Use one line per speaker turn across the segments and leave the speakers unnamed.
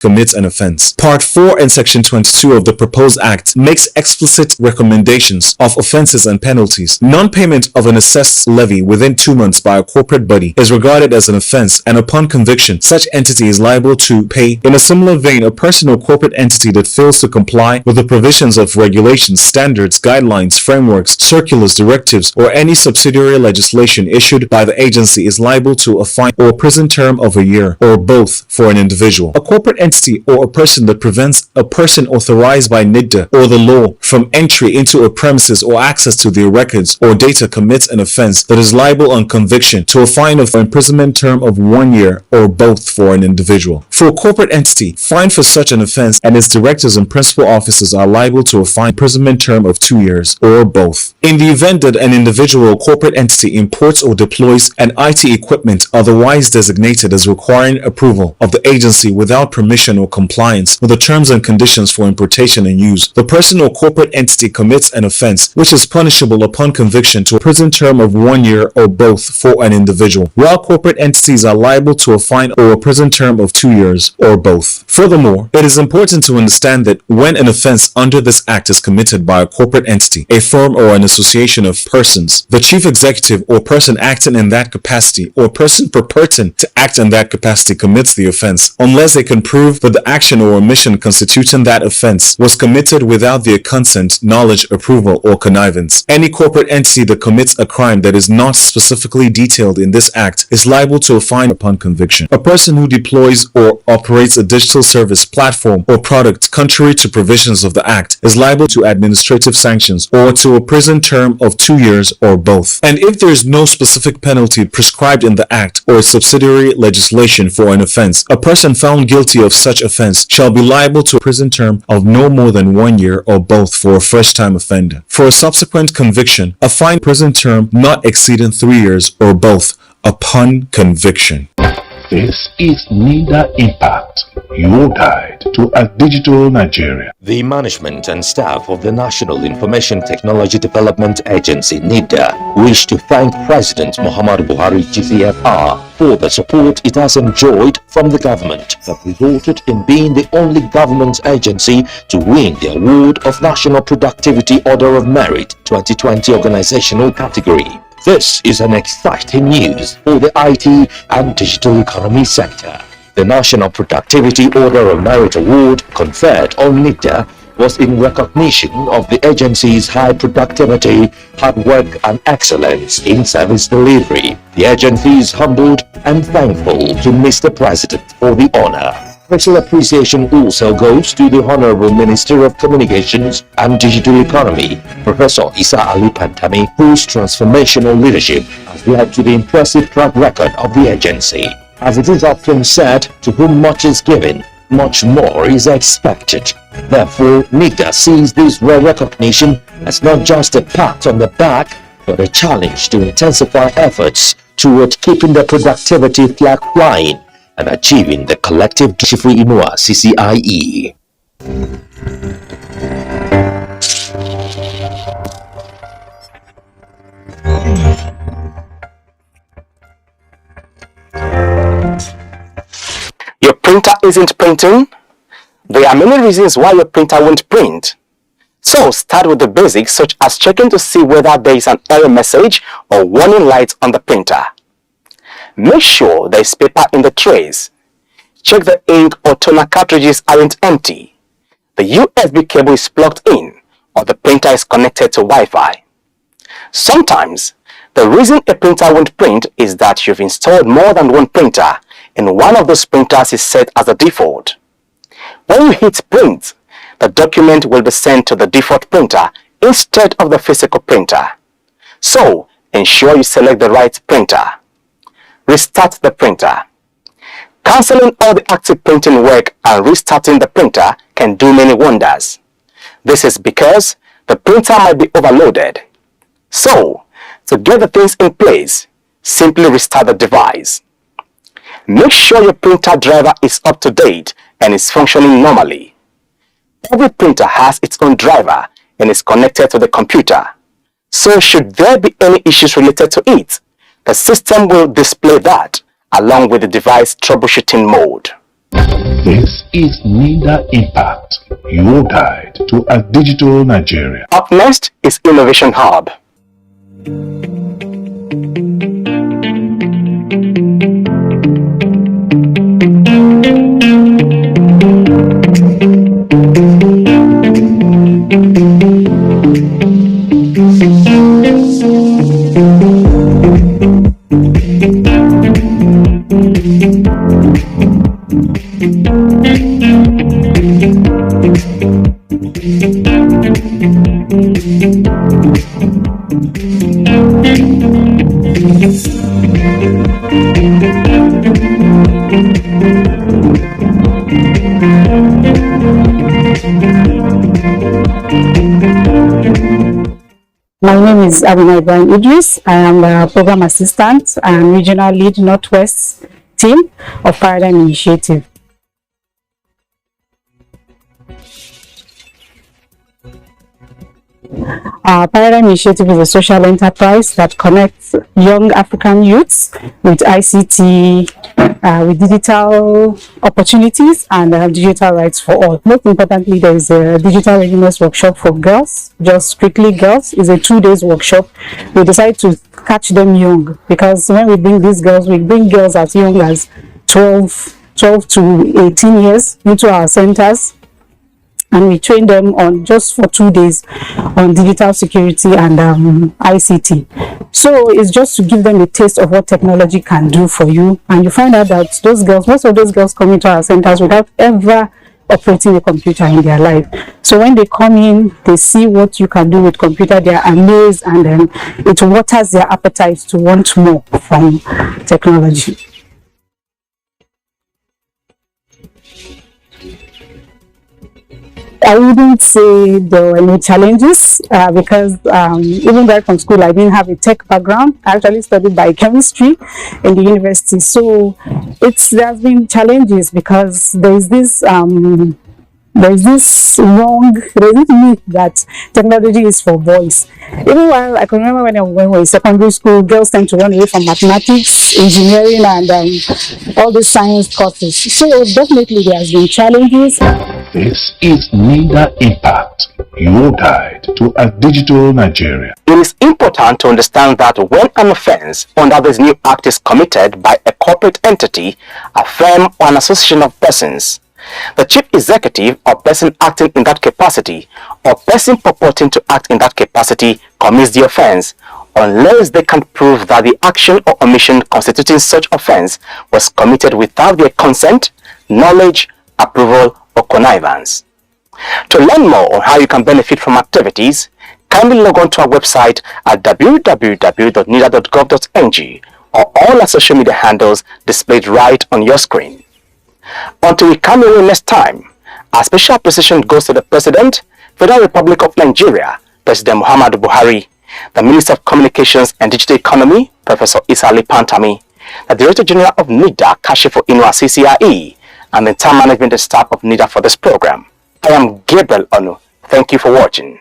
commits an offense. Part 4 and Section 22 of the proposed Act makes explicit recommendations of offenses and penalties. Non-payment of an assessed levy within 2 months by a corporate body is regarded as an offense, and upon conviction, such entity is liable to pay. In a similar vein, a person or corporate entity that fails to comply with the provisions of regulations, standards, guidelines, frameworks, circulars, directives, or any subsidiary legislation issued by the agency is liable to a fine or prison term of a year, or both, for an individual. A corporate entity or a person that prevents a person authorized by NITDA or the law from entry into a premises or access to their records or data commits an offense that is liable on conviction to a fine of imprisonment term of 1 year, or both, for an individual. For a corporate entity, fine for such an offense and its directors and principal officers are liable to a fine imprisonment term of 2 years, or both. In the event that an individual or corporate entity imports or deploys an IT equipment otherwise designated as requiring approval of the agency without permission or compliance with the terms and conditions for importation and use, the person or corporate entity commits an offense which is punishable upon conviction to a prison term of 1 year, or both, for an individual, while corporate entities are liable to a fine or a prison term of 2 years, or both. Furthermore, it is important to understand that when an offense under this Act is committed by a corporate entity, a firm, or an association of persons, the chief executive or person acting in that capacity, or person purporting to act in that capacity, commits the offense, unless they can prove that the action or omission constituting that offense was committed without their consent, knowledge, approval, or connivance. Any corporate entity that commits a crime that is not specifically detailed in this Act is liable to a fine upon conviction. A person who deploys or operates a digital service, platform, or product contrary to provisions of the Act is liable to administrative sanctions or to a prison term of 2 years, or both. And if there is no specific penalty prescribed in the Act or subsidiary legislation for an offense, a person found guilty of such offense shall be liable to a prison term of no more than 1 year, or both, for a first-time offender. For a subsequent conviction, a fine prison term not exceeding 3 years, or both, upon conviction.
This is NITDA Impact, your guide to a digital Nigeria.
The management and staff of the National Information Technology Development Agency, NITDA, wish to thank President Muhammadu Buhari GCFR for the support it has enjoyed from the government that resulted in being the only government agency to win the award of National Productivity Order of Merit 2020 organizational category. This is an exciting news for the IT and digital economy sector. The National Productivity Order of Merit Award conferred on NITDA was in recognition of the agency's high productivity, hard work, and excellence in service delivery. The agency is humbled and thankful to Mr. President for the honor. Special appreciation also goes to the Honorable Minister of Communications and Digital Economy, Professor Isa Ali Pantami, whose transformational leadership has led to the impressive track record of the agency. As it is often said, to whom much is given, much more is expected. Therefore, NITDA sees this rare recognition as not just a pat on the back, but a challenge to intensify efforts toward keeping the productivity flag flying and achieving the collective Shifri Inua CCIE.
Your printer isn't printing? There are many reasons why your printer won't print. So start with the basics, such as checking to see whether there is an error message or warning light on the printer. Make sure there is paper in the trays. Check the ink or toner cartridges aren't empty. The USB cable is plugged in, or the printer is connected to Wi-Fi. Sometimes, the reason a printer won't print is that you've installed more than one printer and one of those printers is set as a default. When you hit print, the document will be sent to the default printer instead of the physical printer. So, ensure you select the right printer. Restart the printer. Cancelling all the active printing work and restarting the printer can do many wonders. This is because the printer might be overloaded. So, to get the things in place, simply restart the device. Make sure your printer driver is up to date and is functioning normally. Every printer has its own driver and is connected to the computer. So should there be any issues related to it, the system will display that along with the device troubleshooting mode.
This is NITDA Impact, your guide to a digital Nigeria.
Up next is Innovation Hub.
My name is Idris. I am a program assistant and regional lead Northwest team of Paradigm Initiative. Paradigm Initiative is a social enterprise that connects young African youths with ICT, with digital opportunities and digital rights for all. Most importantly, there is a digital readiness workshop for girls, just strictly girls. It's a 2 days workshop. We decide to catch them young because when we bring these girls, we bring girls as young as 12 to 18 years into our centers. And we train them on just for 2 days on digital security and ICT. So it's just to give them a taste of what technology can do for you. And you find out that those girls, most of those girls come into our centers without ever operating a computer in their life. So when they come in, they see what you can do with computer, they are amazed, and then it waters their appetite to want more from technology. I wouldn't say there were no challenges because even right from school I didn't have a tech background. I actually studied biochemistry in the university, so there's been challenges because there's this myth that technology is for boys. Even while I can remember when we were in secondary school, girls tend to run away from mathematics, engineering, and all the science courses. So definitely there has been challenges.
This is NITDA Impact, your guide to a digital Nigeria.
It is important to understand that when an offense under this new act is committed by a corporate entity, a firm, or an association of persons, the chief executive or person acting in that capacity or person purporting to act in that capacity commits the offense unless they can prove that the action or omission constituting such offense was committed without their consent, knowledge, approval, or connivance. To learn more on how you can benefit from activities, kindly log on to our website at www.nitda.gov.ng or all our social media handles displayed right on your screen. Until we come away next time, our special appreciation goes to the President, Federal Republic of Nigeria, President Muhammadu Buhari, the Minister of Communications and Digital Economy, Professor Isa Ali Pantami, the Director General of NITDA, Kashifo Inua CCIE, and the entire management and staff of NITDA for this program. I am Gabriel Onu. Thank you for watching.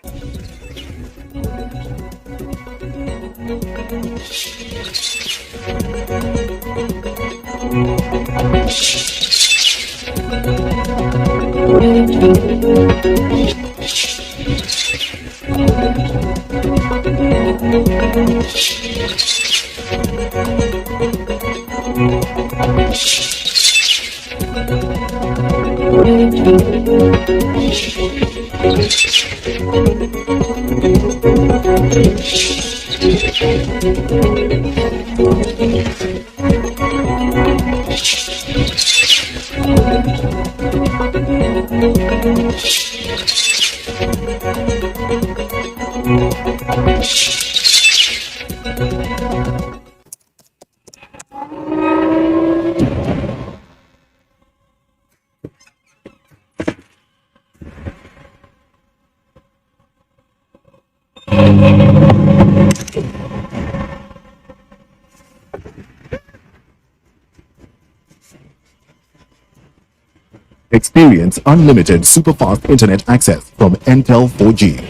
Experience unlimited super-fast internet access from Intel 4G.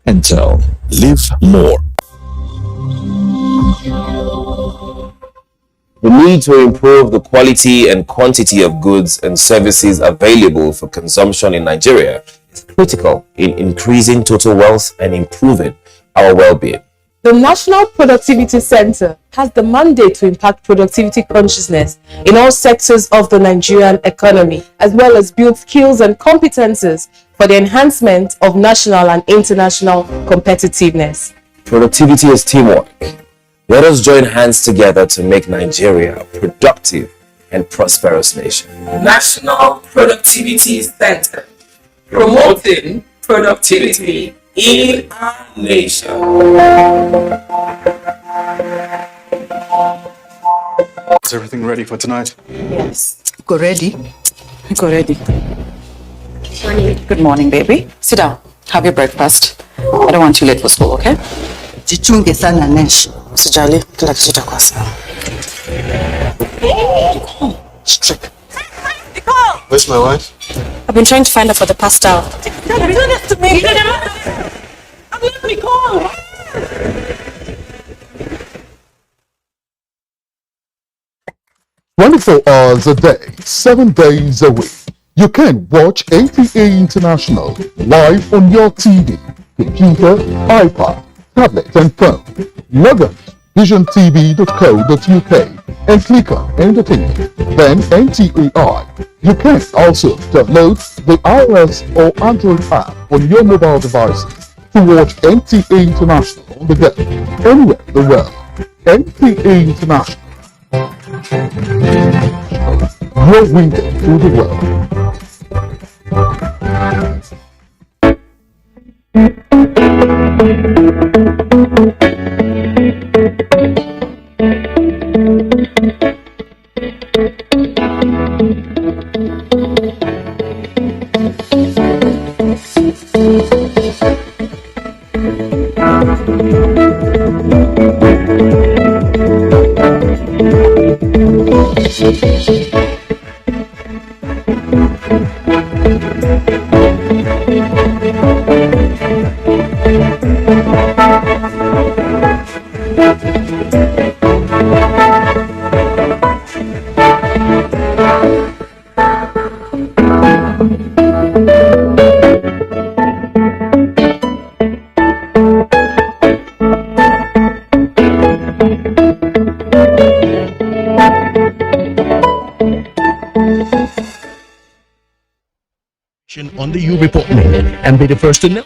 Intel. Live more.
The need to improve the quality and quantity of goods and services available for consumption in Nigeria is critical in increasing total wealth and improving our well-being.
The National Productivity Center has the mandate to impact productivity consciousness in all sectors of the Nigerian economy, as well as build skills and competences for the enhancement of national and international competitiveness.
Productivity is teamwork. Let us join hands together to make Nigeria a productive and prosperous nation.
National Productivity Center, promoting productivity in our nation.
Is everything ready for tonight?
Yes. Go ready. Go ready. Morning. Good morning, baby. Sit down. Have your breakfast. I don't want you late for school, okay?
Jichunge sana Nesh.
Usijali, kila kitu kitakuwa sawa.
Strict. Where's my wife?
I've been trying to find her for the past hour.
Do this to me! I'm let me go!
"24 hours a day, 7 days a week. You can watch NTA International live on your TV, computer, iPad, tablet and phone. Log on to visiontv.co.uk and click on Entertainment, then NTAI. You can also download the iOS or Android app on your mobile devices to watch NTA International on the go, anywhere in the world. NTA International, your window to the world."
On the U report and be the first to know.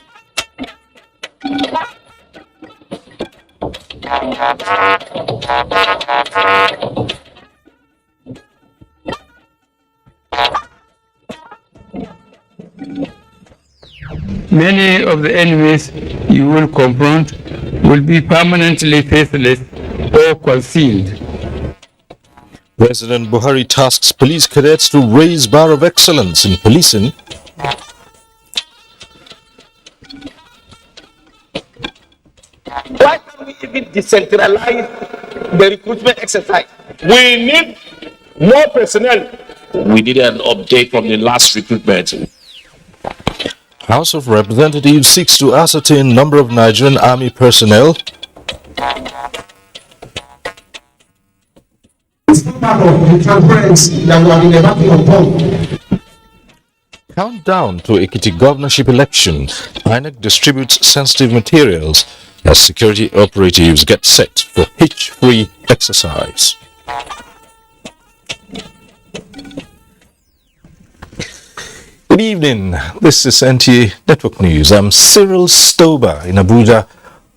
Many of the enemies you will confront will be permanently faithless or concealed.
President Buhari tasks police cadets to raise bar of excellence in policing.
Why can't we even decentralize the recruitment exercise? We need more personnel. We need an update from the last recruitment.
House of Representatives seeks to ascertain number of Nigerian army personnel. Countdown to Ekiti governorship election. INEC distributes sensitive materials as security operatives get set for hitch-free exercise. Good evening. This is NTA Network News. I'm Cyril Stober in Abuja.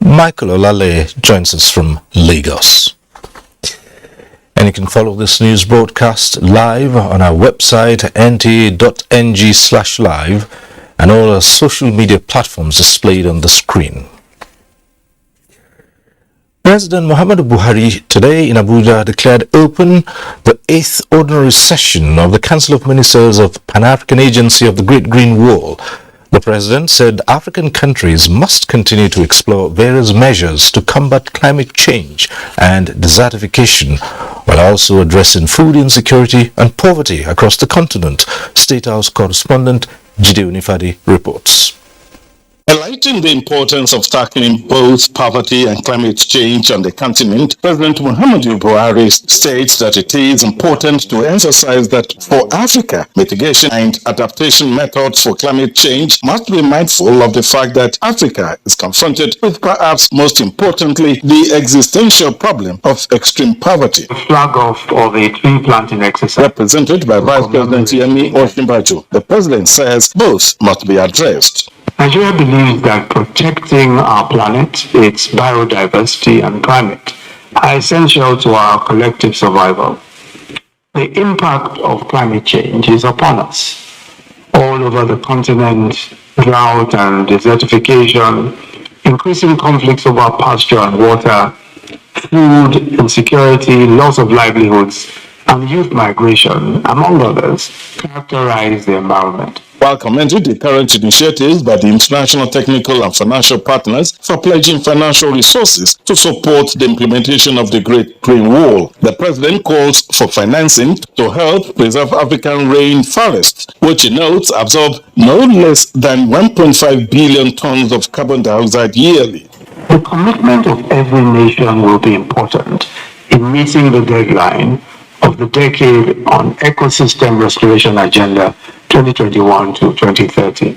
Michael Olale joins us from Lagos. And you can follow this news broadcast live on our website nta.ng/live and all our social media platforms displayed on the screen. President Muhammadu Buhari today in Abuja declared open the 8th ordinary session of the Council of Ministers of Pan-African Agency of the Great Green Wall. The president said African countries must continue to explore various measures to combat climate change and desertification, while also addressing food insecurity and poverty across the continent. State House correspondent Jide Unifadi reports.
Highlighting the importance of tackling both poverty and climate change on the continent, President Muhammadu Buhari states that it is important to emphasize that for Africa, mitigation and adaptation methods for climate change must be mindful of the fact that Africa is confronted with perhaps most importantly the existential problem of extreme poverty.
Flag off of a tree planting exercise.
Represented by Vice President Yemi Osinbajo, the President says both must be addressed.
Nigeria believes that protecting our planet, its biodiversity and climate are essential to our collective survival. The impact of climate change is upon us. All over the continent, drought and desertification, increasing conflicts over pasture and water, food insecurity, loss of livelihoods, and youth migration, among others, characterize the environment.
While commending the current initiatives by the international technical and financial partners for pledging financial resources to support the implementation of the Great Green Wall, the President calls for financing to help preserve African rainforests, which he notes absorb no less than 1.5 billion tons of carbon dioxide yearly.
The commitment of every nation will be important in meeting the deadline of the decade on ecosystem restoration agenda 2021 to 2030.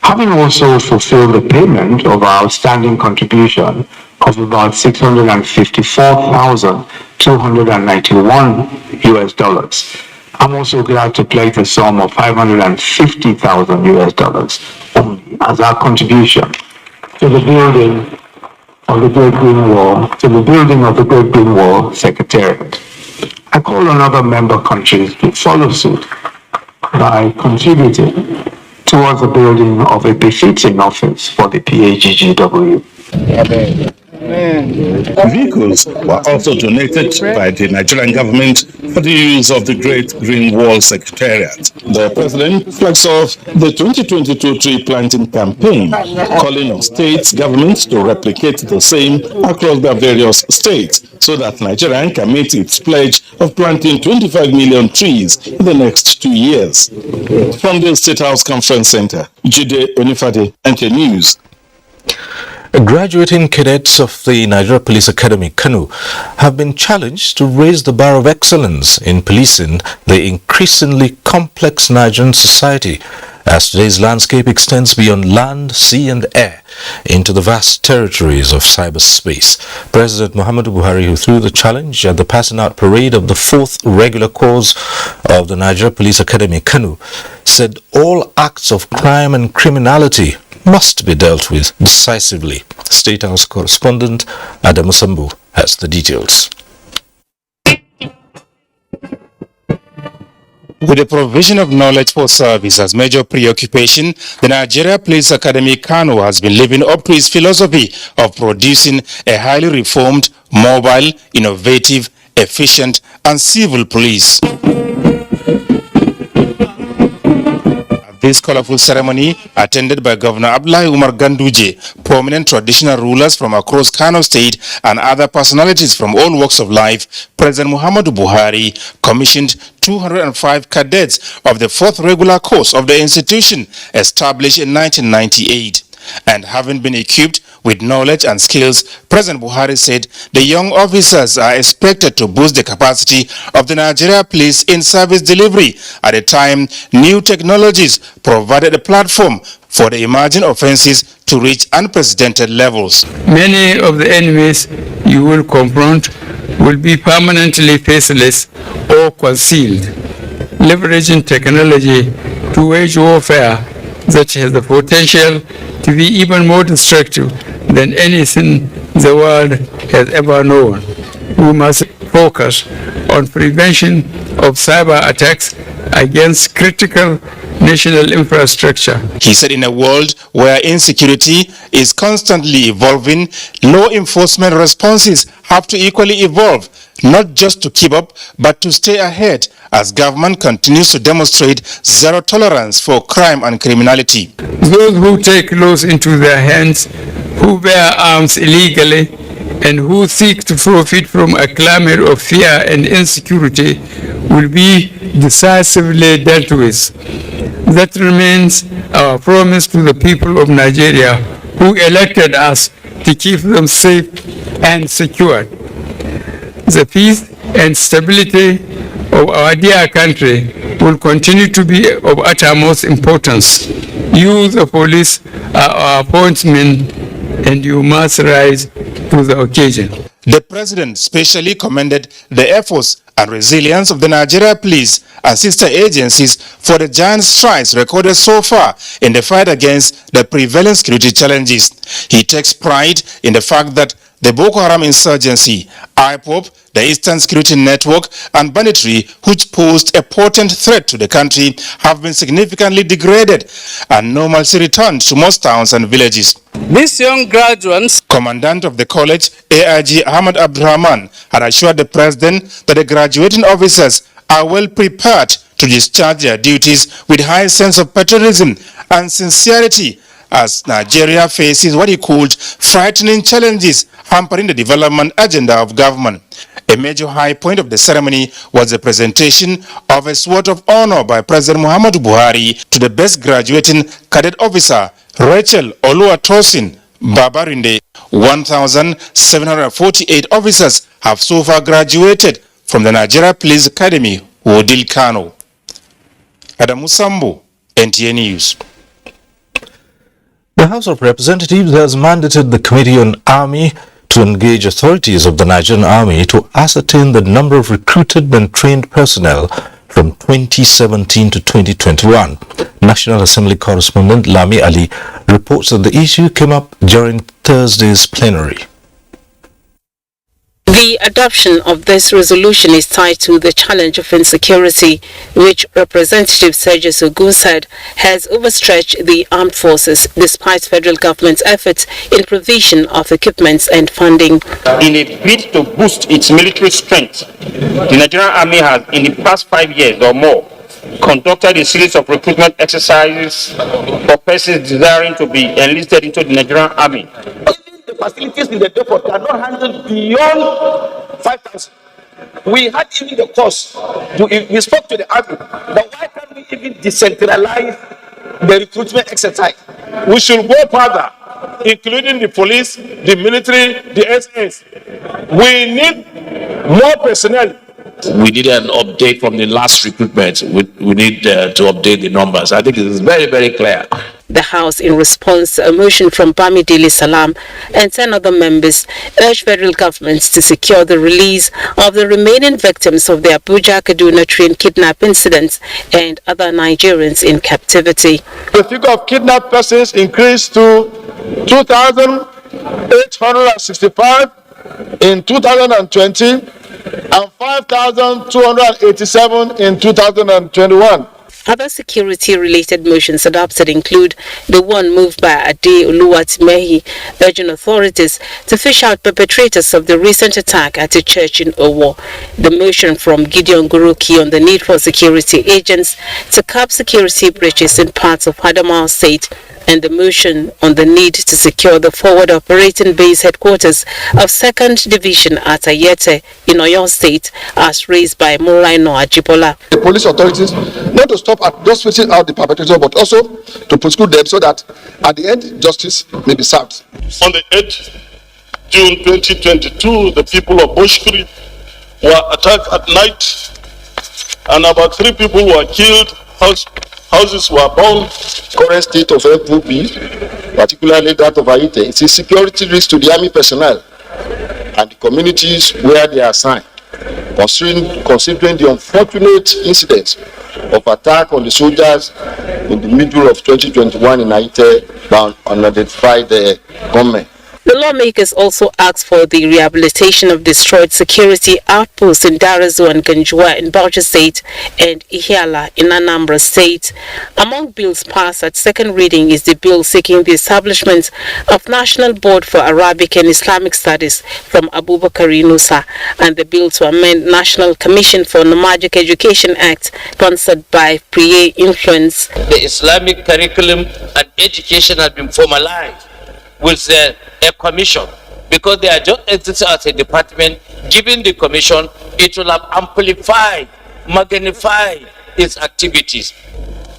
Having also fulfilled the payment of our outstanding contribution of about $654,291 US, I'm also glad to pledge the sum of $550,000 US only as our contribution to the building of the Great Green Wall, to the building of the Great Green Wall Secretariat. I call on other member countries to follow suit by contributing towards the building of a befitting office for the PAGGW.
Vehicles were also donated by the Nigerian government for the use of the Great Green Wall Secretariat. The President flags off the 2022 tree planting campaign, calling on states governments to replicate the same across their various states so that Nigeria can meet its pledge of planting 25 million trees in the next 2 years. From the State House Conference Center, Jide Onifade, NTA News.
Graduating cadets of the Nigeria Police Academy, Kano, have been challenged to raise the bar of excellence in policing the increasingly complex Nigerian society as today's landscape extends beyond land, sea and air into the vast territories of cyberspace. President Muhammadu Buhari, who threw the challenge at the passing out parade of the 4th regular course of the Nigeria Police Academy, Kano, said all acts of crime and criminality must be dealt with decisively. State House correspondent Adamu Sambu has the details.
With the provision of knowledge for service as major preoccupation, the Nigeria Police Academy Kano has been living up to its philosophy of producing a highly reformed, mobile, innovative, efficient and civil police. This colorful ceremony, attended by Governor Abdullahi Umar Ganduje, prominent traditional rulers from across Kano State and other personalities from all walks of life, President Muhammadu Buhari commissioned 205 cadets of the 4th regular course of the institution established in 1998. And having been equipped with knowledge and skills, President Buhari said the young officers are expected to boost the capacity of the Nigeria Police in service delivery at a time new technologies provided a platform for the emerging offenses to reach unprecedented levels.
Many of the enemies you will confront will be permanently faceless or concealed, leveraging technology to wage warfare that has the potential to be even more destructive than anything the world has ever known. We must focus on prevention of cyber attacks against critical national infrastructure.
He said in a world where insecurity is constantly evolving, law enforcement responses have to equally evolve, not just to keep up, but to stay ahead as government continues to demonstrate zero tolerance for crime and criminality.
Those who take laws into their hands, who bear arms illegally, and who seek to profit from a climate of fear and insecurity will be decisively dealt with. That remains our promise to the people of Nigeria who elected us to keep them safe and secure. The peace and stability of our dear country will continue to be of utmost importance. You, the police, are our appointment, and you must rise to the occasion.
The president specially commended the efforts and resilience of the Nigeria police and sister agencies for the giant strides recorded so far in the fight against the prevalent security challenges. He takes pride in the fact that the Boko Haram insurgency, IPOB, the Eastern Security Network, and banditry, which posed a potent threat to the country, have been significantly degraded and normalcy returned to most towns and villages.
These young graduates,
Commandant of the college, AIG Ahmad Abdurrahman, had assured the president that the graduating officers are well prepared to discharge their duties with high sense of patriotism and sincerity, as Nigeria faces what he called frightening challenges hampering the development agenda of government. A major high point of the ceremony was the presentation of a sword of honor by President Muhammadu Buhari to the best graduating cadet officer, Rachel Oluwatosin Babarinde. 1,748 officers have so far graduated from the Nigeria Police Academy, Wodil Kano. Adamu Sambo, NTA News.
The House of Representatives has mandated the Committee on Army to engage authorities of the Nigerian Army to ascertain the number of recruited and trained personnel from 2017 to 2021. National Assembly correspondent Lami Ali reports that the issue came up during Thursday's plenary.
The adoption of this resolution is tied to the challenge of insecurity, which Representative Sergio Sogun said has overstretched the armed forces despite federal government's efforts in provision of equipment and funding.
In a bid to boost its military strength, the Nigerian Army has, in the past 5 years or more, conducted a series of recruitment exercises for persons desiring to be enlisted into the Nigerian Army. The facilities in the depot cannot handle beyond 5,000. We had even the cost. We spoke to the army, but why can't we even decentralize the recruitment exercise? We should go further, including the police, the military, the SS. We need more personnel. We need an update from the last recruitment. We need to update the numbers. I think it is very, very clear.
The House, in response to a motion from Bamidele Salam and 10 other members, urged federal governments to secure the release of the remaining victims of the Abuja-Kaduna train kidnap incidents and other Nigerians in captivity.
The figure of kidnapped persons increased to 2,865 in 2020 and 5,287 in 2021.
Other security-related motions adopted include the one moved by Ade Oluwatimehi, urging authorities to fish out perpetrators of the recent attack at a church in Owo, the motion from Gideon Guruki on the need for security agents to curb security breaches in parts of Adamawa State, and the motion on the need to secure the forward operating base headquarters of 2nd Division at Ayete in Oyo State, as raised by Muraino Ajibola.
The police authorities not to stop at just fishing out the perpetrators, but also to prosecute them so that at the end justice may be served.
On the 8th June 2022, the people of Bushkri were attacked at night, and about 3 people were killed. Houses were burned.
Current state of FOB, particularly that of Ayete, it's a security risk to the army personnel and the communities where they are assigned, considering the unfortunate incidents of attack on the soldiers in the middle of 2021 in Ayete by unidentified gunmen.
The lawmakers also asked for the rehabilitation of destroyed security outposts in Darazu and Ganjua in Bauchi State and Ihiala in Anambra State. Among bills passed at second reading is the bill seeking the establishment of National Board for Arabic and Islamic Studies from Abubakar Yunusa, and the bill to amend National Commission for Nomadic Education Act sponsored by Priye Influence.
The Islamic curriculum and education has been formalized with a commission, because they are just existing as a department. Given the commission, it will have amplified, magnified its activities.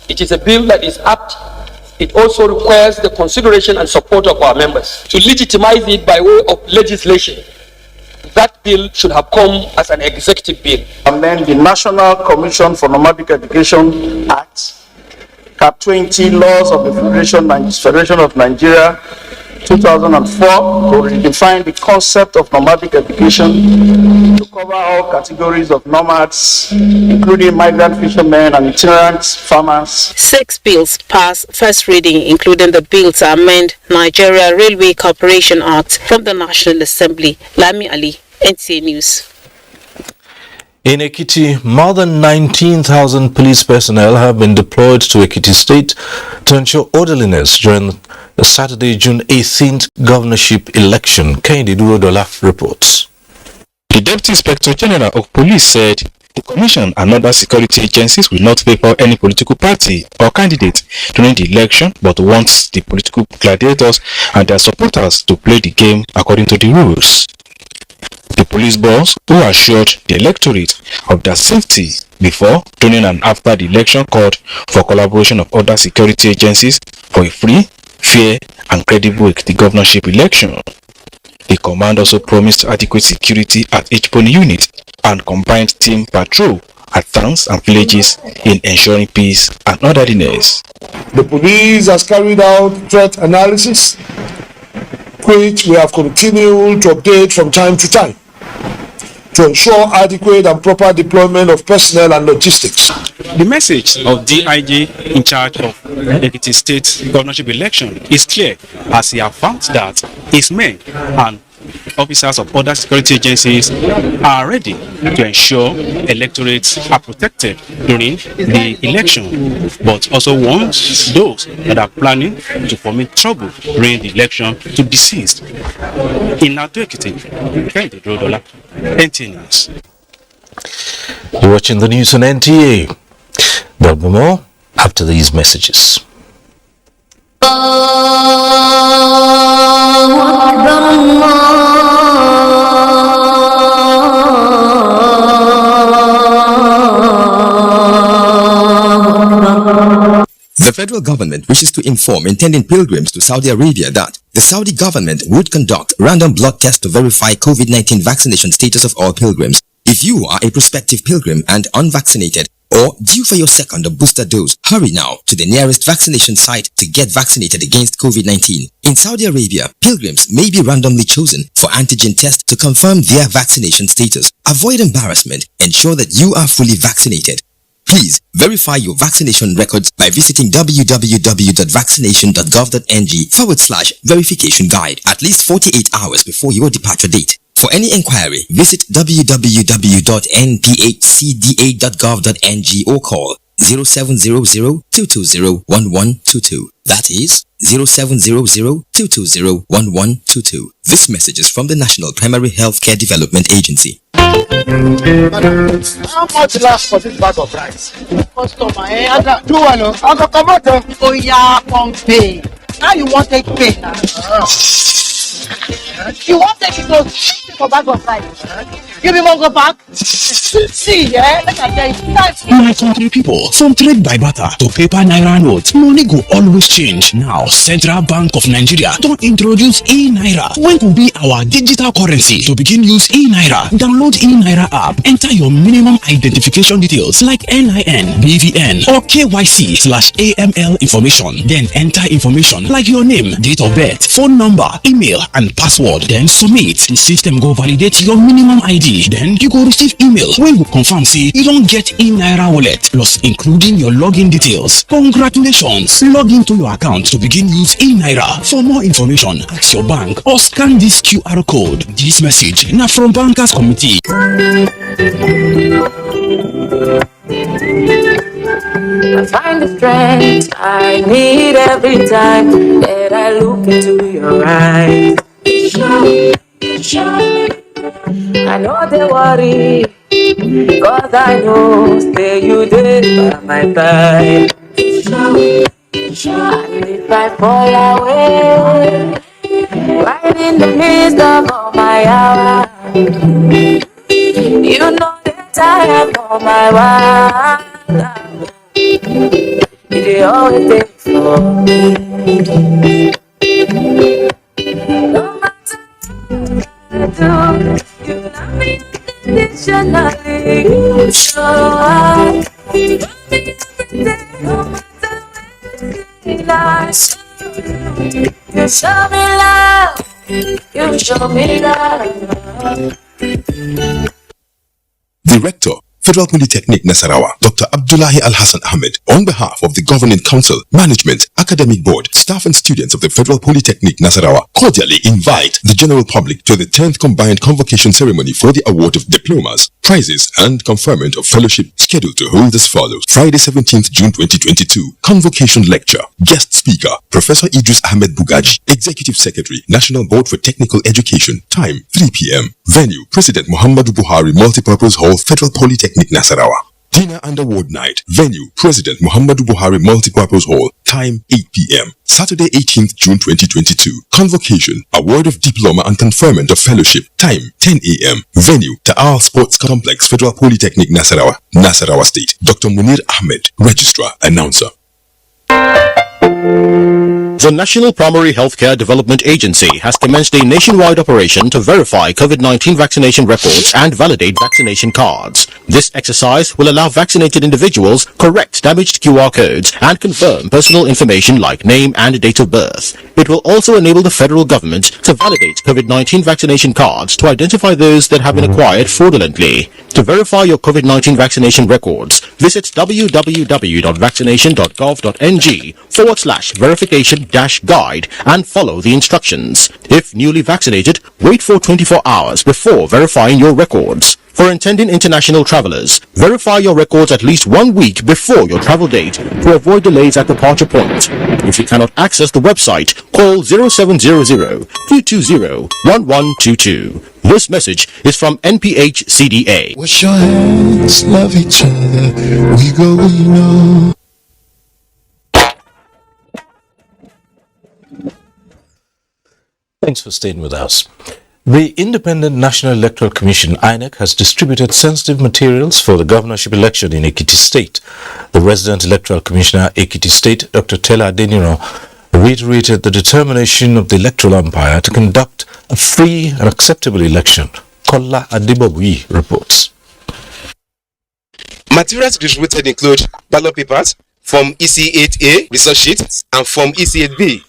It is a bill that is apt. It also requires the consideration and support of our members. To legitimize it by way of legislation, that bill should have come as an executive bill.
Amend the National Commission for Nomadic Education Act, Cap 20 Laws of the Federation of Nigeria, 2004, to redefine the concept of nomadic education to cover all categories of nomads, including migrant fishermen and itinerant farmers.
6 bills passed first reading, including the bill to amend Nigeria Railway Corporation Act from the National Assembly. Lami Ali, NTA News.
In Ekiti, more than 19,000 police personnel have been deployed to Ekiti State to ensure orderliness during the Saturday, June 18th governorship election. Kehinde Durodola reports.
The Deputy Inspector General of Police said the Commission and other security agencies will not favor any political party or candidate during the election, but wants the political gladiators and their supporters to play the game according to the rules. The police boss, who assured the electorate of their safety before, during and after the election, called for collaboration of other security agencies for a free, fair and credible governorship election. The command also promised adequate security at each polling unit and combined team patrol at towns and villages in ensuring peace and orderliness.
The police has carried out threat analysis, which we have continued to update from time to time, to ensure adequate and proper deployment of personnel and logistics.
The message of DIG in charge of Ekiti State governorship election is clear, as he has found that his men and officers of other security agencies are ready to ensure electorates are protected during the election, but also wants those that are planning to foment trouble during the election to desist. In Ekiti, Kehinde Durodola, NTA News.
You're watching the news on NTA. There'll be more after these messages.
The federal government wishes to inform intending pilgrims to Saudi Arabia that the Saudi government would conduct random blood tests to verify COVID-19 vaccination status of all pilgrims. If you are a prospective pilgrim and unvaccinated or due for your second or booster dose, hurry now to the nearest vaccination site to get vaccinated against COVID-19. In Saudi Arabia, pilgrims may be randomly chosen for antigen tests to confirm their vaccination status. Avoid embarrassment. Ensure that you are fully vaccinated. Please verify your vaccination records by visiting www.vaccination.gov.ng/verification guide at least 48 hours before your departure date. For any inquiry, visit www.nphcda.gov.ng or call 0700-220-1122. That is 0700-220-1122. This message is from the National Primary Healthcare Development Agency.
How much last for this bag of rice? Customer, do one. I'll go come out. Oh yeah, pay. Now you want to take pay now? You want to take it for bag of rice? Give me more go back. See, yeah, let me tell you.
My country people, from trade by barter to paper naira notes, money go always change. Now, Central Bank of Nigeria don't introduce eNaira, when will be our digital currency. To begin use eNaira, download eNaira app, enter your minimum identification details like NIN, BVN, or KYC/AML information. Then enter information like your name, date of birth, phone number, email, and password. Then submit. The system go validate your minimum ID. Then you go receive email when you confirm say you don't get eNaira wallet plus including your login details. Congratulations! Log into your account to begin use eNaira. For more information, ask your bank or scan this QR code. This message now from Bankers Committee.
I find the strength I need every time that I look into your eyes. Show me. I know they worry, cause I know stay you there by my side. And if I fall away, right in the midst of all my hours, you know that I have all my wonder. If they always there for me. No matter what I do, you love me unconditionally. You show up. You love me every day, no matter when I show you. You show me love. You show me love.
The Rector, Federal Polytechnic Nasarawa, Dr. Abdullahi Al-Hassan Ahmed, on behalf of the Governing Council, Management, Academic Board, staff and students of the Federal Polytechnic Nasarawa, cordially invite the general public to the 10th Combined Convocation Ceremony for the award of diplomas, prizes and conferment of fellowship, scheduled to hold as follows. Friday 17th June 2022, Convocation Lecture. Guest speaker, Professor Idris Ahmed Bugaji, Executive Secretary, National Board for Technical Education. Time, 3 p.m. Venue, President Muhammadu Buhari Multipurpose Hall, Federal Polytechnic Nasarawa. Dinner and Award Night. Venue, President Muhammadu Buhari Multipurpose Hall. Time, 8 p.m. Saturday 18th June 2022. Convocation, Award of Diploma and Conferment of Fellowship. Time, 10 a.m. Venue, Ta'al Sports Complex, Federal Polytechnic Nasarawa, Nasarawa State. Dr. Munir Ahmed, Registrar, Announcer.
The National Primary Healthcare Development Agency has commenced a nationwide operation to verify COVID-19 vaccination records and validate vaccination cards. This exercise will allow vaccinated individuals correct damaged QR codes and confirm personal information like name and date of birth. It will also enable the federal government to validate COVID-19 vaccination cards to identify those that have been acquired fraudulently. To verify your COVID-19 vaccination records, visit www.vaccination.gov.ng/verification-guide and follow the instructions. If newly vaccinated, wait for 24 hours before verifying your records. For intending international travelers, verify your records at least 1 week before your travel date to avoid delays at departure point. If you cannot access the website, call 0700-220-1122. This message is from NPHCDA.
Wash your hands, love each other, we go, we know.
Thanks for staying with us. The Independent National Electoral Commission, INEC, has distributed sensitive materials for the governorship election in Ekiti State. The resident Electoral Commissioner, Ekiti State, Dr. Tela Adeniro, reiterated the determination of the electoral umpire to conduct a free and acceptable election. Kola Abiola reports.
Materials distributed include ballot papers, Form EC8A, research sheet, and Form EC8B.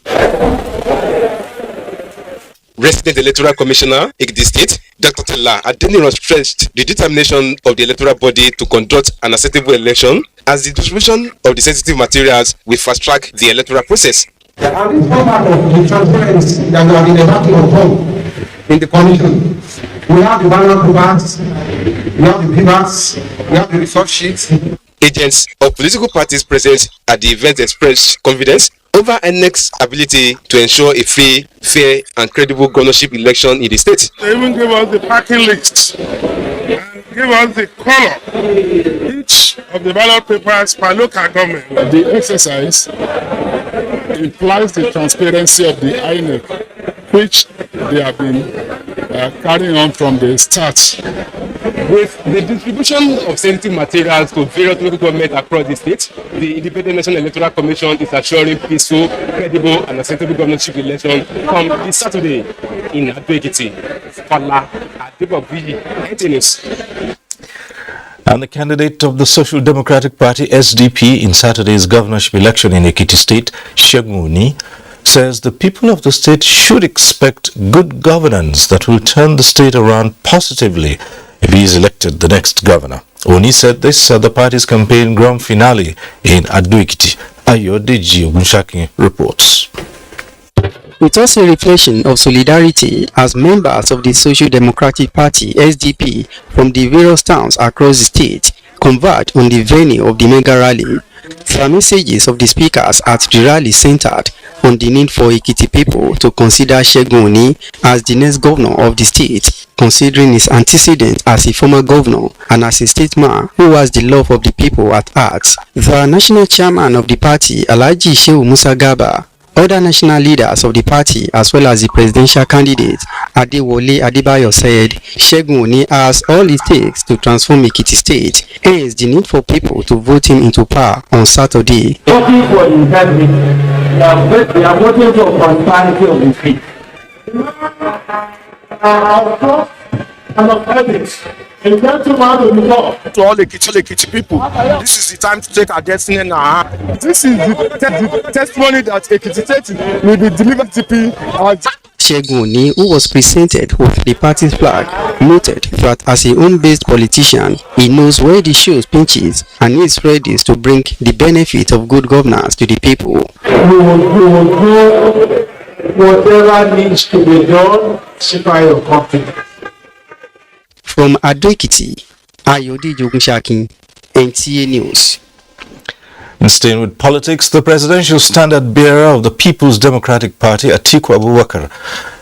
Resident Electoral Commissioner, Ekiti State, Dr. Tela Adeniro stressed the determination of the electoral body to conduct an acceptable election, as the distribution of the sensitive materials will fast-track the electoral process.
And this format of the transparency that we have been embarking upon in the commission, we have the ballot papers, we have the papers, we have the resource sheets.
Agents of political parties present at the event expressed confidence over INEC's ability to ensure a free, fair, and credible governorship election in the state.
They even give us the parking list and give us the color, each of the ballot papers per local government.
The exercise implies the transparency of the INEC, which they have been carrying on from the start.
With the distribution of sensitive materials to various local governments across the state, the Independent National Electoral Commission is assuring peaceful, credible, and acceptable governorship election come this Saturday in Ekiti. Kola Abiola, NTA News.
And the candidate of the Social Democratic Party, SDP, in Saturday's governorship election in Ekiti State, Segun Oni, says the people of the state should expect good governance that will turn the state around positively if he is elected the next governor. Oni said this at the party's campaign grand finale in Ekiti. Ayodeji Ogunshaki reports.
It's also a reflection of solidarity as members of the Social Democratic Party, SDP, from the various towns across the state converge on the venue of the mega rally. The messages of the speakers at the rally centered on the need for Ekiti people to consider Segun Oni as the next governor of the state, considering his antecedents as a former governor and as a statesman who has the love of the people at heart. The national chairman of the party, Alhaji Shehu Musa Garba, Other national leaders of the party, as well as the presidential candidate, Adewole Adebayo, said Segun Oni has all it takes to transform Ekiti State, hence the need for people to vote him into power on Saturday.
Voting for integrity, they are voting for prosperity of the state. Of trust and of ethics. To all the Ekiti people, this is the time to take our destiny in our hand. This is the testimony that Ekiti State will be delivered to people.
Segun Oni, who was presented with the party's flag, noted that as a home-based politician, he knows where the shoe pinches and is ready to bring the benefit of good governance to the people.
We will do whatever needs to be done to supply your country.
From Ado Ekiti, Ayode Jogunshakin, NTA News.
And staying with politics, the presidential standard bearer of the People's Democratic Party, Atiku Abubakar,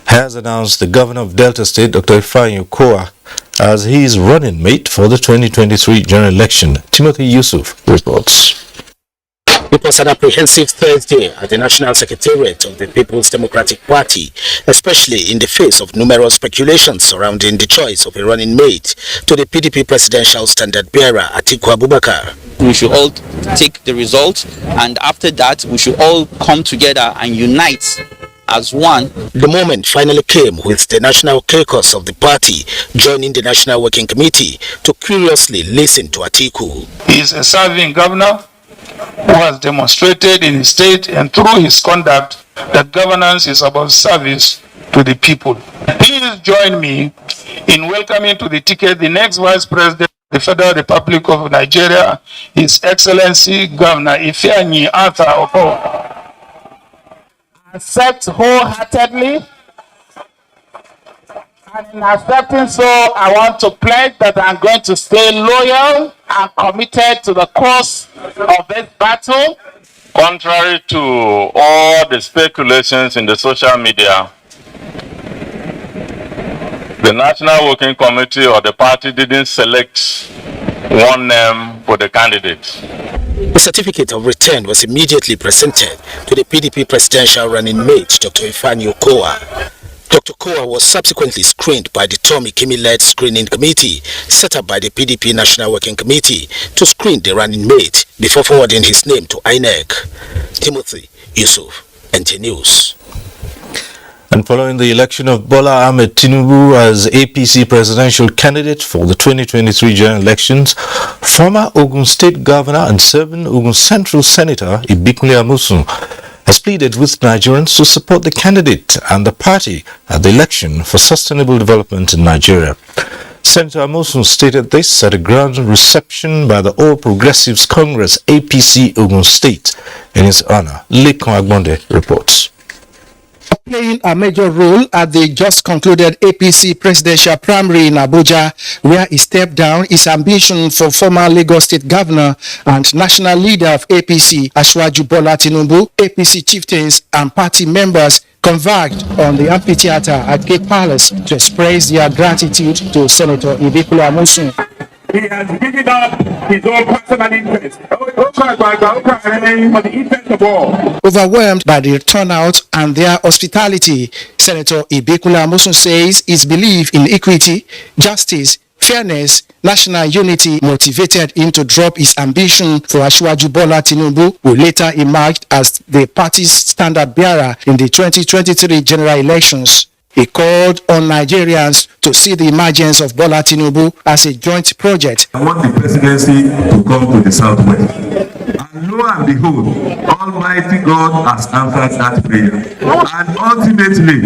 has announced the governor of Delta State, Dr. Ifeanyi Okowa, as his running mate for the 2023 general election. Timothy Yusuf reports.
It was an apprehensive Thursday at the National Secretariat of the People's Democratic Party, especially in the face of numerous speculations surrounding the choice of a running mate to the PDP presidential standard bearer, Atiku Abubakar.
We should all take the results, and after that, we should all come together and unite as one.
The moment finally came with the National Caucus of the party joining the National Working Committee to curiously listen to Atiku.
He is a serving governor who has demonstrated in his state and through his conduct that governance is about service to the people. Please join me in welcoming to the ticket the next Vice President of the Federal Republic of Nigeria, His Excellency Governor Ifeanyi Okowa.
Accept wholeheartedly. And in accepting so, I want to pledge that I'm going to stay loyal and committed to the course of this battle.
Contrary to all the speculations in the social media, the National Working Committee or the party didn't select one name for the candidate.
The certificate of return was immediately presented to the PDP presidential running mate, Dr. Ifeanyi Okowa. Dr. Okowa was subsequently screened by the Tommy Kimi-led screening committee set up by the PDP National Working Committee to screen the running mate before forwarding his name to INEC. Timothy Yusuf, NTA News.
And following the election of Bola Ahmed Tinubu as APC presidential candidate for the 2023 general elections, former Ogun State Governor and serving Ogun Central Senator Ibikunle Amosun has pleaded with Nigerians to support the candidate and the party at the election for sustainable development in Nigeria. Senator Amosun stated this at a grand reception by the All Progressives Congress APC Ogun State in his honor. Lekon Agbonde reports.
Playing a major role at the just concluded APC presidential primary in Abuja, where he stepped down his ambition for former Lagos State Governor and national leader of APC, Asiwaju Bola Tinubu, APC chieftains and party members converged on the amphitheater at Gate Palace to express their gratitude to Senator Ibikunle Amosun.
He has given up his own personal interest for the interest of all.
Overwhelmed by the turnout and their hospitality, Senator Ibikunle Amosun says his belief in equity, justice, fairness, national unity motivated him to drop his ambition for Asiwaju Bola Tinubu, who later emerged as the party's standard bearer in the 2023 general elections. He called on Nigerians to see the emergence of Bola Tinubu as a joint project.
I want the presidency to come to the southwest. And lo and behold, Almighty God has answered that prayer. And ultimately,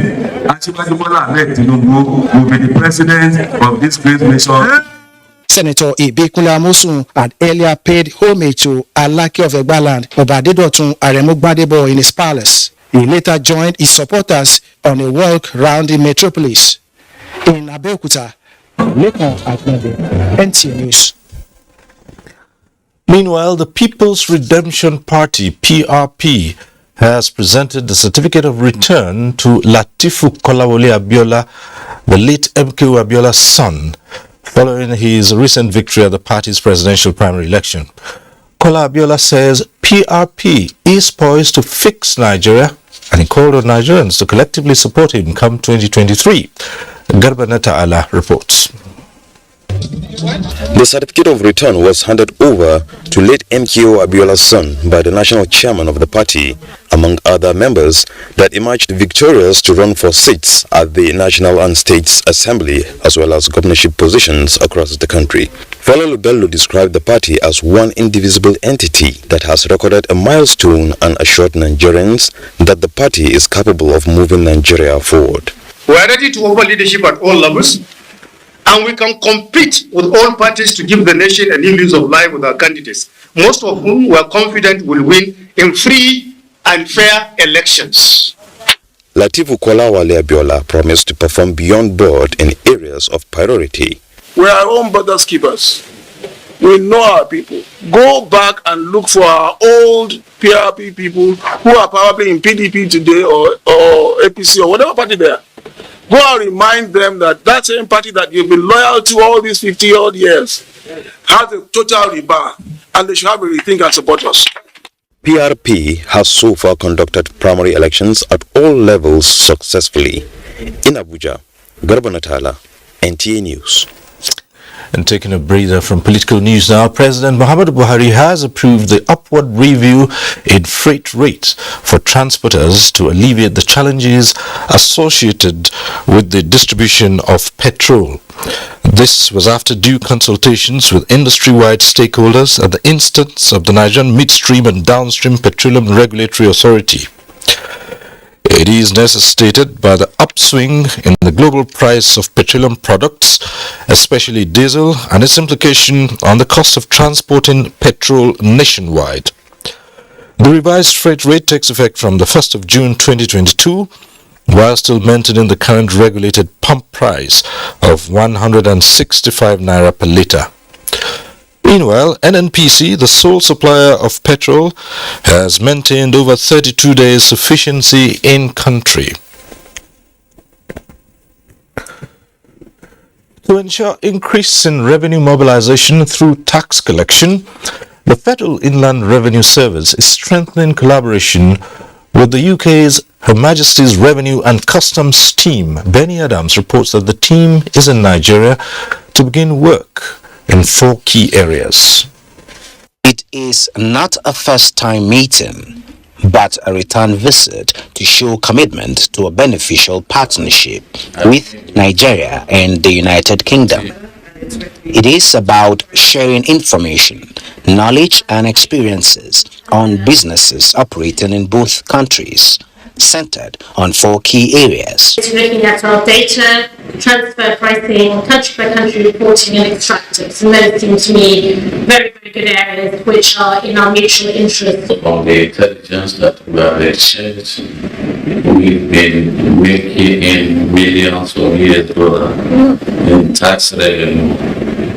Asiwaju Bola Ahmed Tinubu will be the president of this great nation.
Senator Ibikunle Amosun had earlier paid homage to Alake of Egbaland, Obadedotun Aremu Gbadebo in his palace. He later joined his supporters on a walk round the metropolis. In Abeokuta, Lekon Agbonde, NTA News.
Meanwhile, the People's Redemption Party, PRP, has presented the certificate of return to Latifu Kola Abiola, the late MKO Abiola's son, following his recent victory at the party's presidential primary election. Kola Abiola says PRP is poised to fix Nigeria and he called on Nigerians to collectively support him come 2023. Garba Ta'ala reports.
The certificate of return was handed over to late MKO Abiola's son by the national chairman of the party, among other members that emerged victorious to run for seats at the National and States Assembly as well as governorship positions across the country. Falalu Bello described the party as one indivisible entity that has recorded a milestone and assured Nigerians that the party is capable of moving Nigeria forward.
We are ready to offer leadership at all levels, and we can compete with all parties to give the nation a new lease of life with our candidates, most of whom we are confident will win in free and fair elections.
Latifu Kola Abiola promised to perform beyond board in areas of priority.
We are our own borders keepers. We know our people. Go back and look for our old PRP people who are probably in PDP today or APC or whatever party they are. Go and remind them that that same party that you've been loyal to all these 50-odd years has a total rebirth, and they should have a rethink and support us.
PRP has so far conducted primary elections at all levels successfully. In Abuja, Garba Natala, NTA News.
And taking a breather from political news now, President Muhammadu Buhari has approved the upward review in freight rates for transporters to alleviate the challenges associated with the distribution of petrol. This was after due consultations with industry-wide stakeholders at the instance of the Nigerian Midstream and Downstream Petroleum Regulatory Authority. It is necessitated by the upswing in the global price of petroleum products, especially diesel, and its implication on the cost of transporting petrol nationwide. The revised freight rate takes effect from the 1st of June 2022, while still maintaining the current regulated pump price of 165 naira per litre. Meanwhile, NNPC, the sole supplier of petrol, has maintained over 32 days sufficiency in country. To ensure increase in revenue mobilization through tax collection, the Federal Inland Revenue Service is strengthening collaboration with the UK's Her Majesty's Revenue and Customs team. Benny Adams reports that the team is in Nigeria to begin work in 4 key areas.
It is not a first-time meeting, but a return visit to show commitment to a beneficial partnership with Nigeria and the United Kingdom. It is about sharing information, knowledge and experiences on businesses operating in both countries, centered on 4 key areas.
It's looking at our data, transfer pricing, country-by-country reporting and extractives, and those seem to me very, very good areas which are in our mutual interest.
On the intelligence that we have exchanged, we've been making in millions of US dollars in tax revenue.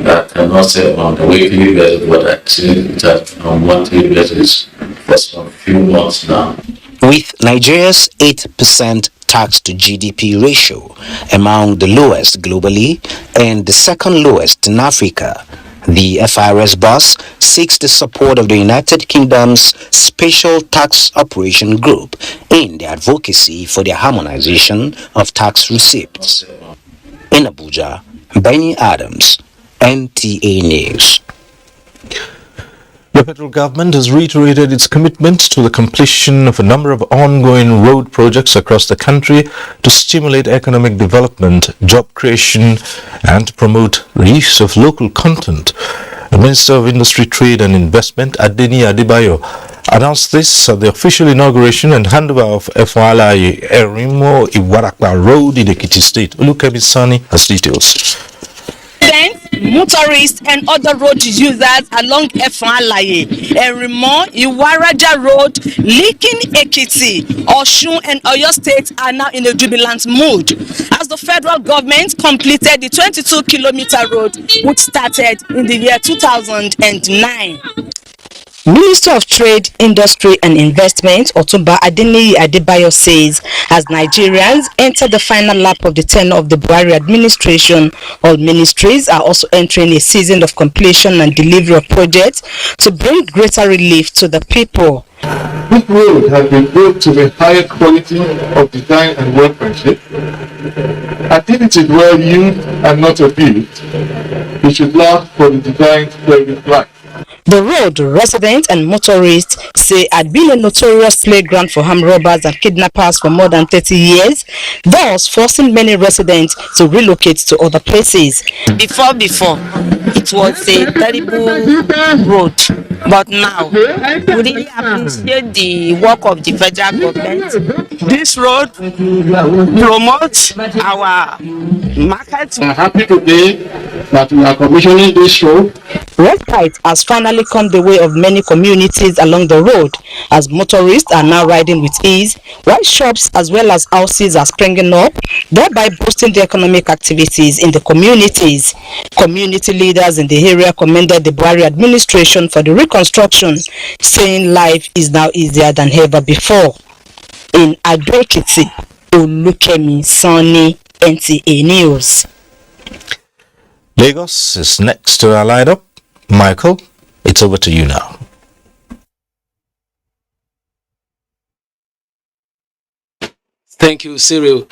I cannot say on the weekly basis, but actually that on monthly basis for some few months now.
With Nigeria's 8% tax to GDP ratio, among the lowest globally and the second lowest in Africa, the FIRS boss seeks the support of the United Kingdom's Special Tax Operation Group in the advocacy for the harmonization of tax receipts. In Abuja, Benny Adams, NTA News.
The federal government has reiterated its commitment to the completion of a number of ongoing road projects across the country to stimulate economic development, job creation, and to promote the use of local content. The Minister of Industry, Trade and Investment, Adeni Adebayo, announced this at the official inauguration and handover of F1 Erimo Iwarakwa Road in Ekiti State. Olukemi Sani has details.
Motorists and other road users along F1 Erimo, Iwaraja Road, Likin Ekiti, Osun and Oyo State are now in a jubilant mood as the federal government completed the 22-kilometer road which started in the year 2009.
Minister of Trade, Industry and Investment, Otumba Adeni Adebayo says, as Nigerians enter the final lap of the tenure of the Buhari administration, all ministries are also entering a season of completion and delivery of projects to bring greater relief to the people.
This road has been built to the highest quality of design and workmanship. Activities where used and not abused, it should last for the design's service life.
The road, residents and motorists say had been a notorious playground for armed robbers and kidnappers for more than 30 years, thus forcing many residents to relocate to other places.
Before, it was a terrible road, but now we really appreciate the work of the federal government. This road promotes our market.
I'm happy today that we are commissioning this road.
Respite has finally come the way of many communities along the road, as motorists are now riding with ease, while shops as well as houses are springing up, thereby boosting the economic activities in the communities. Community leaders in the area commended the Buhari administration for the reconstruction, saying life is now easier than ever before. In Ekiti, Olukemi Sani, NTA News.
Lagos is next to our lineup. Michael, it's over to you now.
Thank you, Cyril.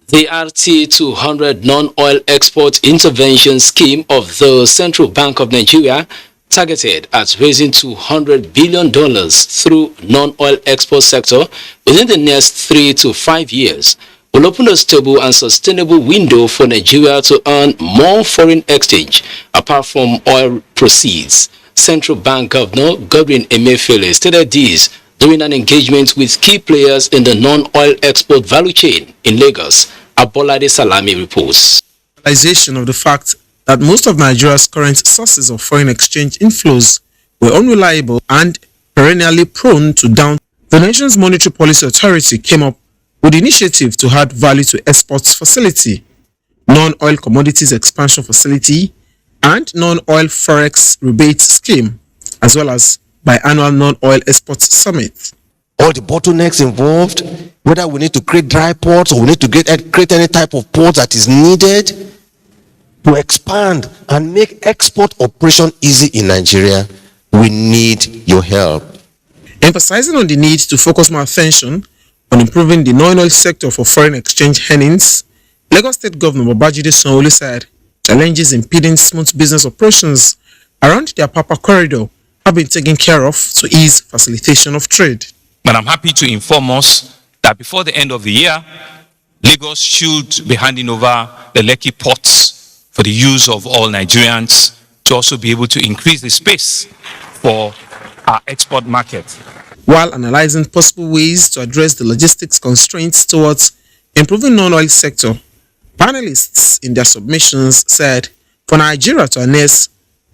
The RT200 non-oil export intervention scheme of the Central Bank of Nigeria, targeted at raising $200 billion through non-oil export sector within the next 3 to 5 years, will open a stable and sustainable window for Nigeria to earn more foreign exchange apart from oil proceeds. Central Bank Governor Godwin Emefiele stated this during an engagement with key players in the non-oil export value chain in Lagos. Abolade Salami reports.
Realization of the fact that most of Nigeria's current sources of foreign exchange inflows were unreliable and perennially prone to down. The nation's monetary policy authority came up with the initiative to add value to exports facility, non-oil commodities expansion facility, and non-oil forex rebate scheme, as well as biannual non-oil exports summit.
All the bottlenecks involved, whether we need to create dry ports or we need to create any type of port that is needed to expand and make export operation easy in Nigeria, we need your help.
Emphasizing on the need to focus more attention on improving the non-oil sector for foreign exchange earnings, Lagos State Governor Babajide Sanwo-Olu said challenges impeding smooth business operations around the Apapa corridor have been taken care of to ease facilitation of trade.
But I'm happy to inform us that before the end of the year, Lagos should be handing over the Lekki ports for the use of all Nigerians to also be able to increase the space for our export market.
While analyzing possible ways to address the logistics constraints towards improving non-oil sector, panelists in their submissions said for Nigeria to harness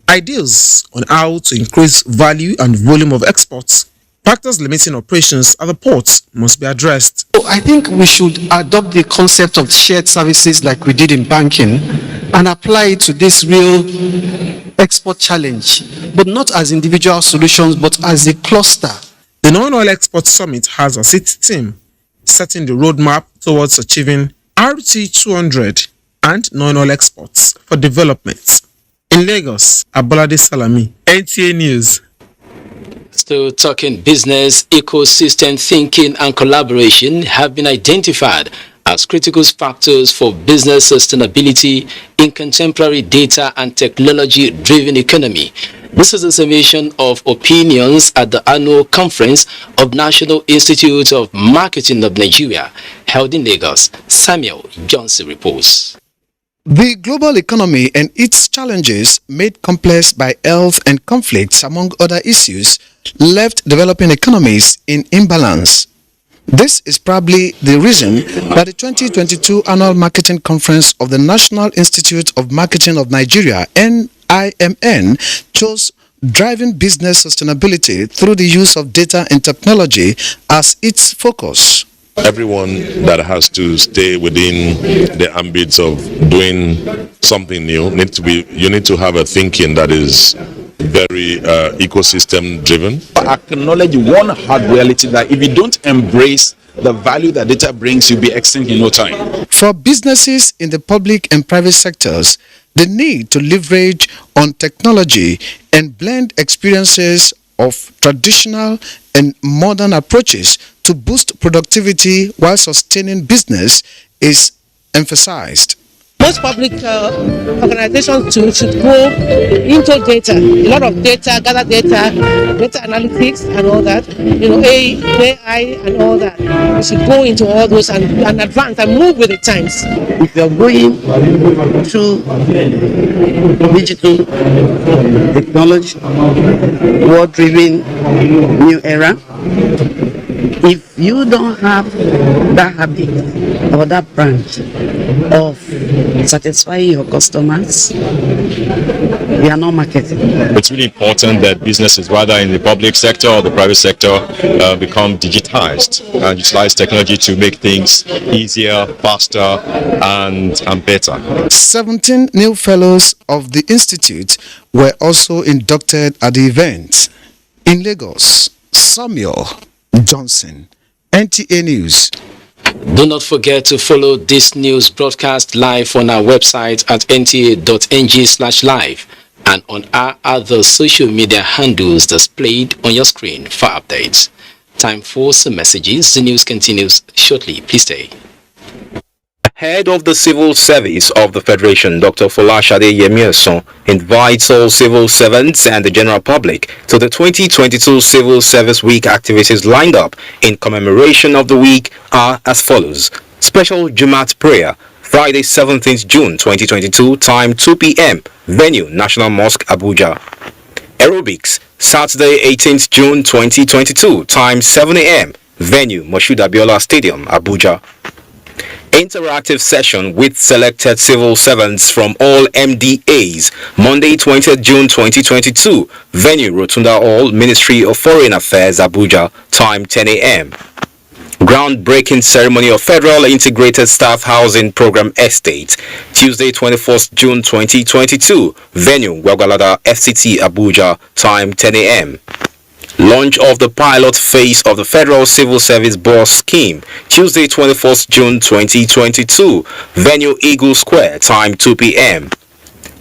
ideas on how to increase value and volume of exports, factors limiting operations at the ports must be addressed.
I think we should adopt the concept of shared services like we did in banking and apply it to this real export challenge, but not as individual solutions, but as a cluster.
The Non-Oil Export Summit has as its theme setting the roadmap towards achieving RT200 and non-oil exports for development. In Lagos, Abolade Salami, NTA News.
Still talking business, ecosystem thinking and collaboration have been identified as critical factors for business sustainability in contemporary data and technology-driven economy. This is a summation of opinions at the annual conference of National Institute of Marketing of Nigeria, held in Lagos. Samuel Johnson reports.
The global economy and its challenges, made complex by health and conflicts among other issues, left developing economies in imbalance. This is probably the reason that the 2022 Annual Marketing Conference of the National Institute of Marketing of Nigeria, NIMN, chose driving business sustainability through the use of data and technology as its focus.
Everyone that has to stay within the ambits of doing something new you need to have a thinking that is very ecosystem driven.
Acknowledge one hard reality that if you don't embrace the value that data brings, you'll be extinct in no time.
For businesses in the public and private sectors, the need to leverage on technology and blend experiences of traditional and modern approaches to boost productivity while sustaining business is emphasized.
Most public organizations too should go into data, a lot of data, gather data analytics and all that, AI and all that. We should go into all those and advance and move with the times.
If you are going through digital technology, world-driven new era, if you don't have that habit or that branch of satisfying your customers, you are not marketing.
It's really important that businesses, whether in the public sector or the private sector, become digitized and utilize technology to make things easier, faster, and better.
17 new fellows of the institute were also inducted at the event. In Lagos, Samuel Johnson, NTA News.
Do not forget to follow this news broadcast live on our website at nta.ng/live and on our other social media handles displayed on your screen for updates. Time for some messages. The news continues shortly. Please stay.
Head of the Civil Service of the Federation, Dr. Folashade Yemieson, invites all civil servants and the general public to the 2022 Civil Service Week activities lined up in commemoration of the week are as follows. Special Jumat prayer, Friday 17th June 2022, time 2 p.m, venue National Mosque, Abuja. Aerobics, Saturday 18th June 2022, time 7 a.m, venue Kola Abiola Stadium, Abuja. Interactive session with selected civil servants from all MDAs, Monday 20th June 2022, venue Rotunda Hall, Ministry of Foreign Affairs, Abuja, time 10 a.m. Groundbreaking ceremony of Federal Integrated Staff Housing Program Estate, Tuesday 21st June 2022, venue Gwagwalada FCT, Abuja, time 10 a.m. Launch of the pilot phase of the Federal Civil Service Boss Scheme, Tuesday 21st June 2022, venue Eagle Square, time 2 p.m.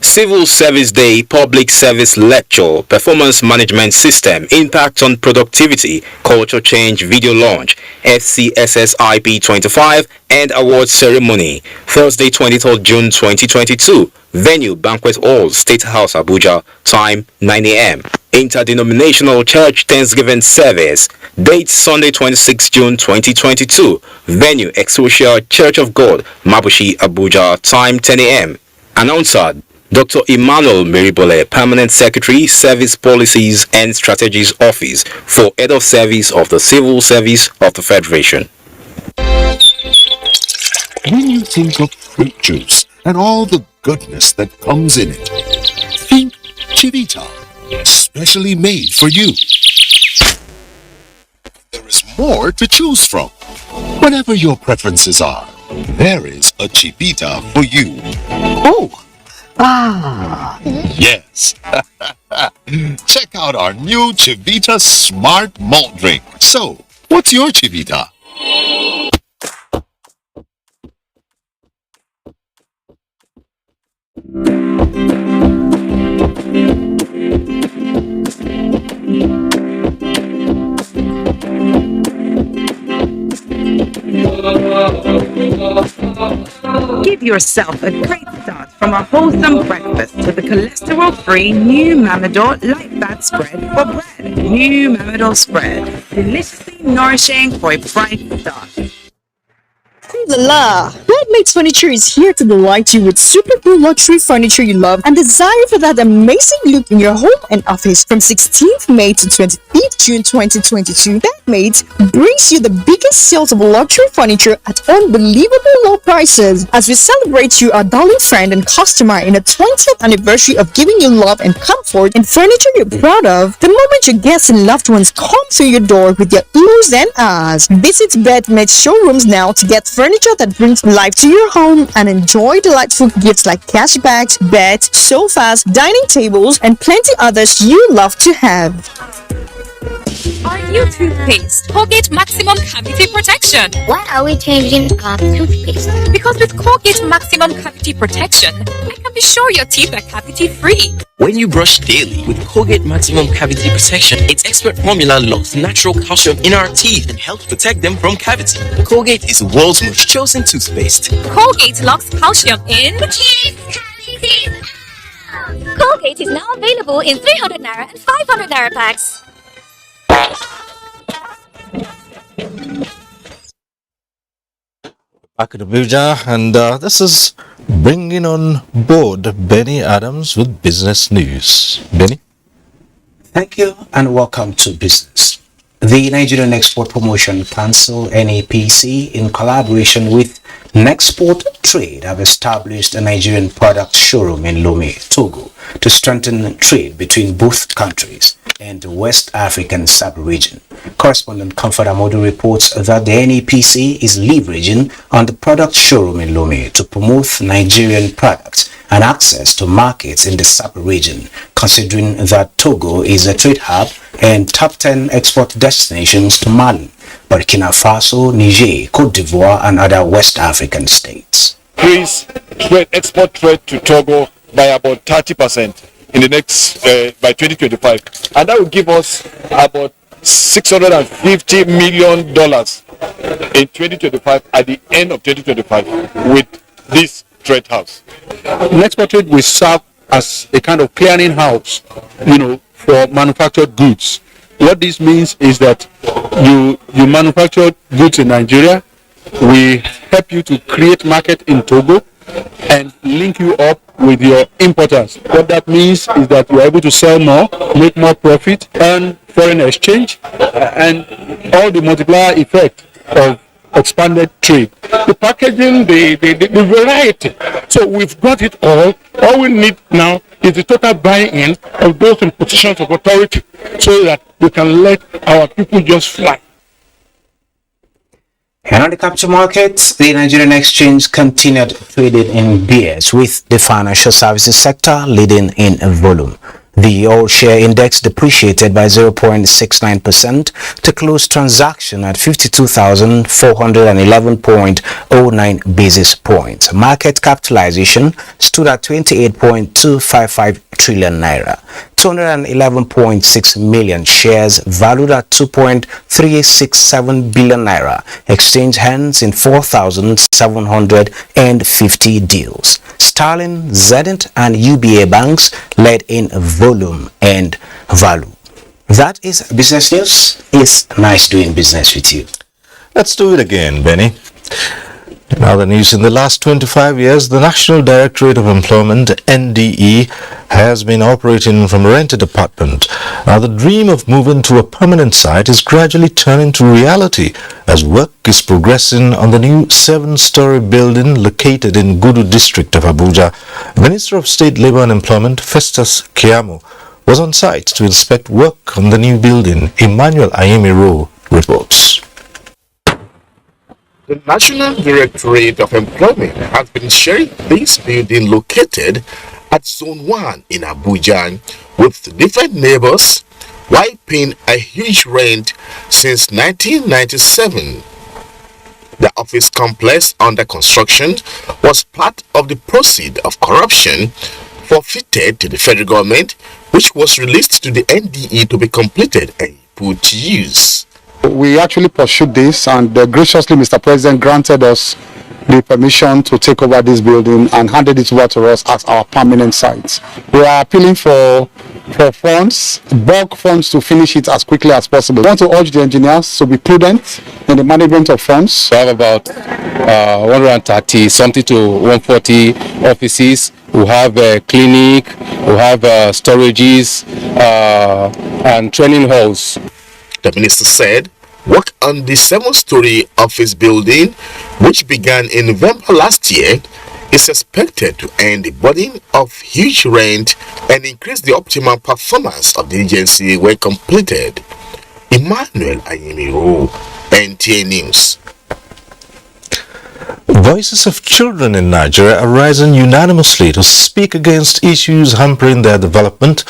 Civil Service Day Public Service Lecture, Performance Management System, Impact on Productivity, Culture Change video launch, FCSSIP 25 and award ceremony, Thursday 23rd June 2022, venue Banquet Hall, State House, Abuja, time 9 a.m. Interdenominational Church Thanksgiving Service, date Sunday 26 June 2022, venue Exousia Church of God, Mabushi, Abuja, time 10 a.m. Announcer Dr. Emmanuel Meribole, Permanent Secretary, Service Policies and Strategies Office for Head of Service of the Civil Service of the Federation.
When you think of fruit juice and all the goodness that comes in it, think Chivita, specially made for you. There is more to choose from. Whatever your preferences are, there is a Chivita for you. Oh! Yes. Check out our new Chivita Smart Malt Drink. So, what's your Chivita?
Give yourself a great start from a wholesome breakfast with the cholesterol-free new Mamador Light Fat Spread for bread. New Mamador Spread, deliciously nourishing for a bright start.
La Bedmates Furniture is here to delight you with super cool luxury furniture you love and desire for that amazing look in your home and office. From 16th May to 25th June 2022, Bedmates brings you the biggest sales of luxury furniture at unbelievable low prices. As we celebrate you, our darling friend and customer, in the 20th anniversary of giving you love and comfort and furniture you're proud of, the moment your guests and loved ones come through your door with their oohs and ahs. Visit Bedmates showrooms now to get furniture that brings life to your home and enjoy delightful gifts like cash bags, beds, sofas, dining tables, and plenty others you love to have.
Our new toothpaste, Colgate Maximum Cavity Protection.
Why are we changing toothpaste?
Because with Colgate Maximum Cavity Protection, I can be sure your teeth are cavity free.
When you brush daily with Colgate Maximum Cavity Protection, its expert formula locks natural calcium in our teeth and helps protect them from cavity. Colgate is the world's most chosen toothpaste.
Colgate locks calcium in
Colgate is now available in 300 Naira and 500 Naira packs.
Back in Abuja, and this is bringing on board Benny Adams with business news. Benny?
Thank you and welcome to business. The Nigerian Export Promotion Council, NAPC, in collaboration with Nexport Trade, have established a Nigerian product showroom in Lome, Togo, to strengthen trade between both countries and the West African sub-region. Correspondent Comfort Amodu reports that the NAPC is leveraging on the product showroom in Lome to promote Nigerian products and access to markets in the sub-region, considering that Togo is a trade hub and top 10 export destinations to Mali, Burkina Faso, Niger, Cote d'Ivoire, and other West African states.
Increase export trade to Togo by about 30% in the next by 2025, and that will give us about $650 million in 2025 at the end of 2025 with this trade house.
Export trade will serve as a kind of clearing house, for manufactured goods. What this means is that you manufacture goods in Nigeria, we help you to create market in Togo and link you up with your importers. What that means is that you're able to sell more, make more profit, earn foreign exchange, and all the multiplier effect of expanded trade. The packaging, the variety. So we've got it all. All we need now is the total buy-in of those in positions of authority so that we can let our people just fly.
And on the capital markets, the Nigerian exchange continued trading in bears, with the financial services sector leading in volume. The all-share index depreciated by 0.69% to close transaction at 52,411.09 basis points. Market capitalization stood at 28.255 trillion naira. 211.6 million shares valued at 2.367 billion naira exchanged hands in 4,750 deals. Sterling, Zenith, and UBA banks led in volume and value. That is business news. It's nice doing business with you.
Let's do it again, Benny. In other news, in the last 25 years, the National Directorate of Employment, NDE, has been operating from a rented apartment. Now, the dream of moving to a permanent site is gradually turning to reality as work is progressing on the new 7-story building located in Gudu district of Abuja. Minister of State Labour and Employment, Festus Keyamo, was on site to inspect work on the new building. Emmanuel Ayemiro reports.
The National Directorate of Employment has been sharing this building located at Zone 1 in Abuja with different neighbors while paying a huge rent since 1997. The office complex under construction was part of the proceeds of corruption forfeited to the federal government, which was released to the NDE to be completed and put to use.
We actually pursued this, and graciously Mr. President granted us the permission to take over this building and handed it over to us as our permanent site. We are appealing for funds, bulk funds, to finish it as quickly as possible. We want to urge the engineers to be prudent in the management of funds.
We have about 130 something to 140 offices. We have a clinic, we have storages and training halls.
The minister said work on the 7-story office building, which began in November last year, is expected to end the burden of huge rent and increase the optimal performance of the agency when completed. Emmanuel Ayemiro, NTA News.
Voices of children in Nigeria are rising unanimously to speak against issues hampering their development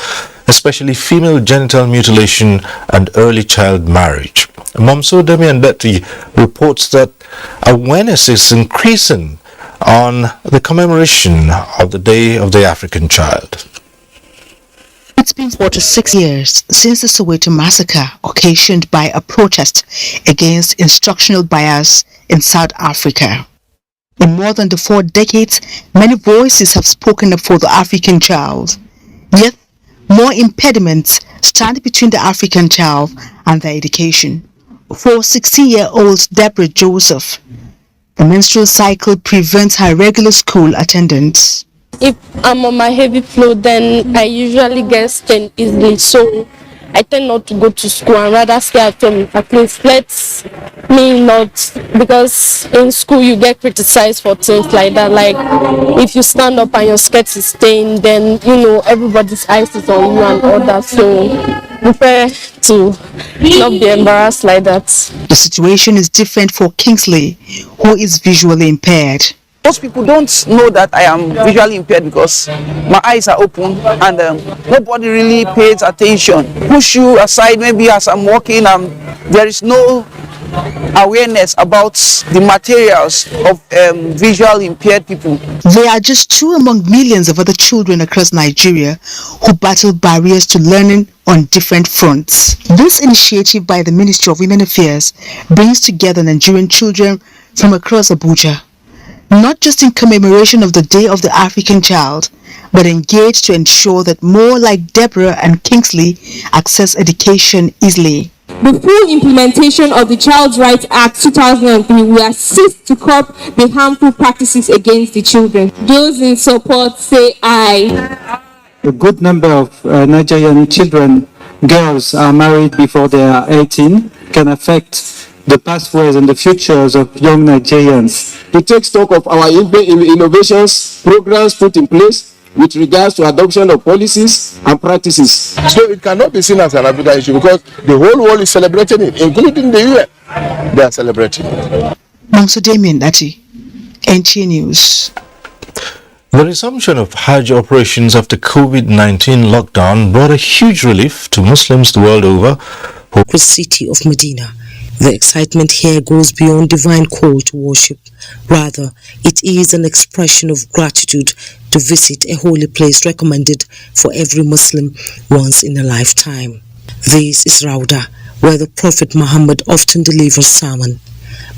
especially female genital mutilation and early child marriage. Momso Demiandeti reports that awareness is increasing on the commemoration of the Day of the African Child.
It's been 46 years since the Soweto massacre occasioned by a protest against instructional bias in South Africa. In more than 4 decades, many voices have spoken up for the African child. Yet, more impediments stand between the African child and their education. For 16-year-old Deborah Joseph, the menstrual cycle prevents her regular school attendance.
If I'm on my heavy flow, then I usually get stained easily, so I tend not to go to school and rather stay at home. At least let me not, because in school you get criticized for things like that. Like if you stand up and your skirt is stained, then everybody's eyes is on you and all that. So prepare to not be embarrassed like that.
The situation is different for Kingsley, who is visually impaired.
Most people don't know that I am visually impaired because my eyes are open and nobody really pays attention. Push you aside maybe as I'm walking and there is no awareness about the materials of visually impaired people.
They are just 2 among millions of other children across Nigeria who battle barriers to learning on different fronts. This initiative by the Ministry of Women Affairs brings together Nigerian children from across Abuja, not just in commemoration of the Day of the African Child, but engaged to ensure that more like Deborah and Kingsley access education easily.
The full implementation of the Child Rights Act 2003 will assist to curb the harmful practices against the children. Those in support say aye.
A good number of Nigerian children, girls, are married before they are 18, can affect the pathways and the futures of young Nigerians.
To take stock of our innovations, programs put in place with regards to adoption of policies and practices.
So it cannot be seen as an African issue because the whole world is celebrating it, including the UN. They are celebrating it.
Momso Demiandeti, NTA News.
The resumption of Hajj operations after COVID-19 lockdown brought a huge relief to Muslims the world over.
The city of Medina. The excitement here goes beyond divine call to worship. Rather, it is an expression of gratitude to visit a holy place recommended for every Muslim once in a lifetime. This is Rauda, where the Prophet Muhammad often delivers sermon.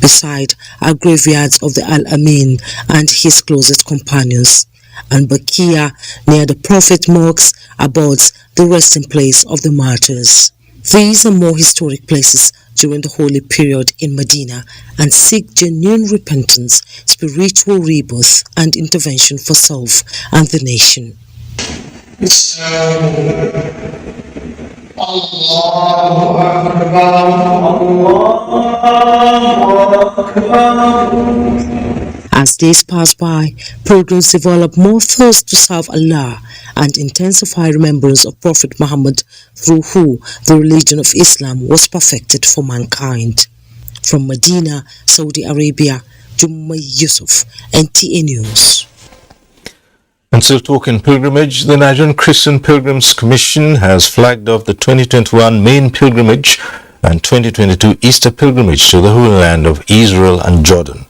Beside are graveyards of the Al-Amin and his closest companions. And Bakia, near the Prophet mosques, abodes the resting place of the martyrs. These are more historic places during the holy period in Medina and seek genuine repentance, spiritual rebirth and intervention for self and the nation. As days pass by, pilgrims develop more thirst to serve Allah and intensify remembrance of Prophet Muhammad, through who the religion of Islam was perfected for mankind. From Medina, Saudi Arabia, Jummai Yusuf, NTA News.
And still talking pilgrimage, the Nigerian Christian Pilgrims Commission has flagged off the 2021 main pilgrimage and 2022 Easter pilgrimage to the Holy Land of Israel and Jordan.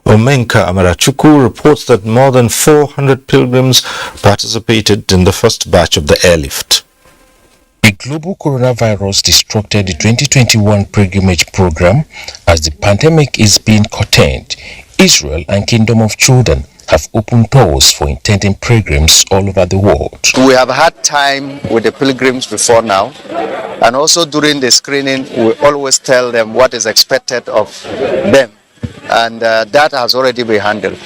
Omenka Amarachuku reports that more than 400 pilgrims participated in the first batch of the airlift.
The global coronavirus disrupted the 2021 pilgrimage program. As the pandemic is being contained, Israel and Kingdom of Jordan have opened doors for intending pilgrims all over the world.
We have had time with the pilgrims before now, and also during the screening we always tell them what is expected of them, and that has already been handled.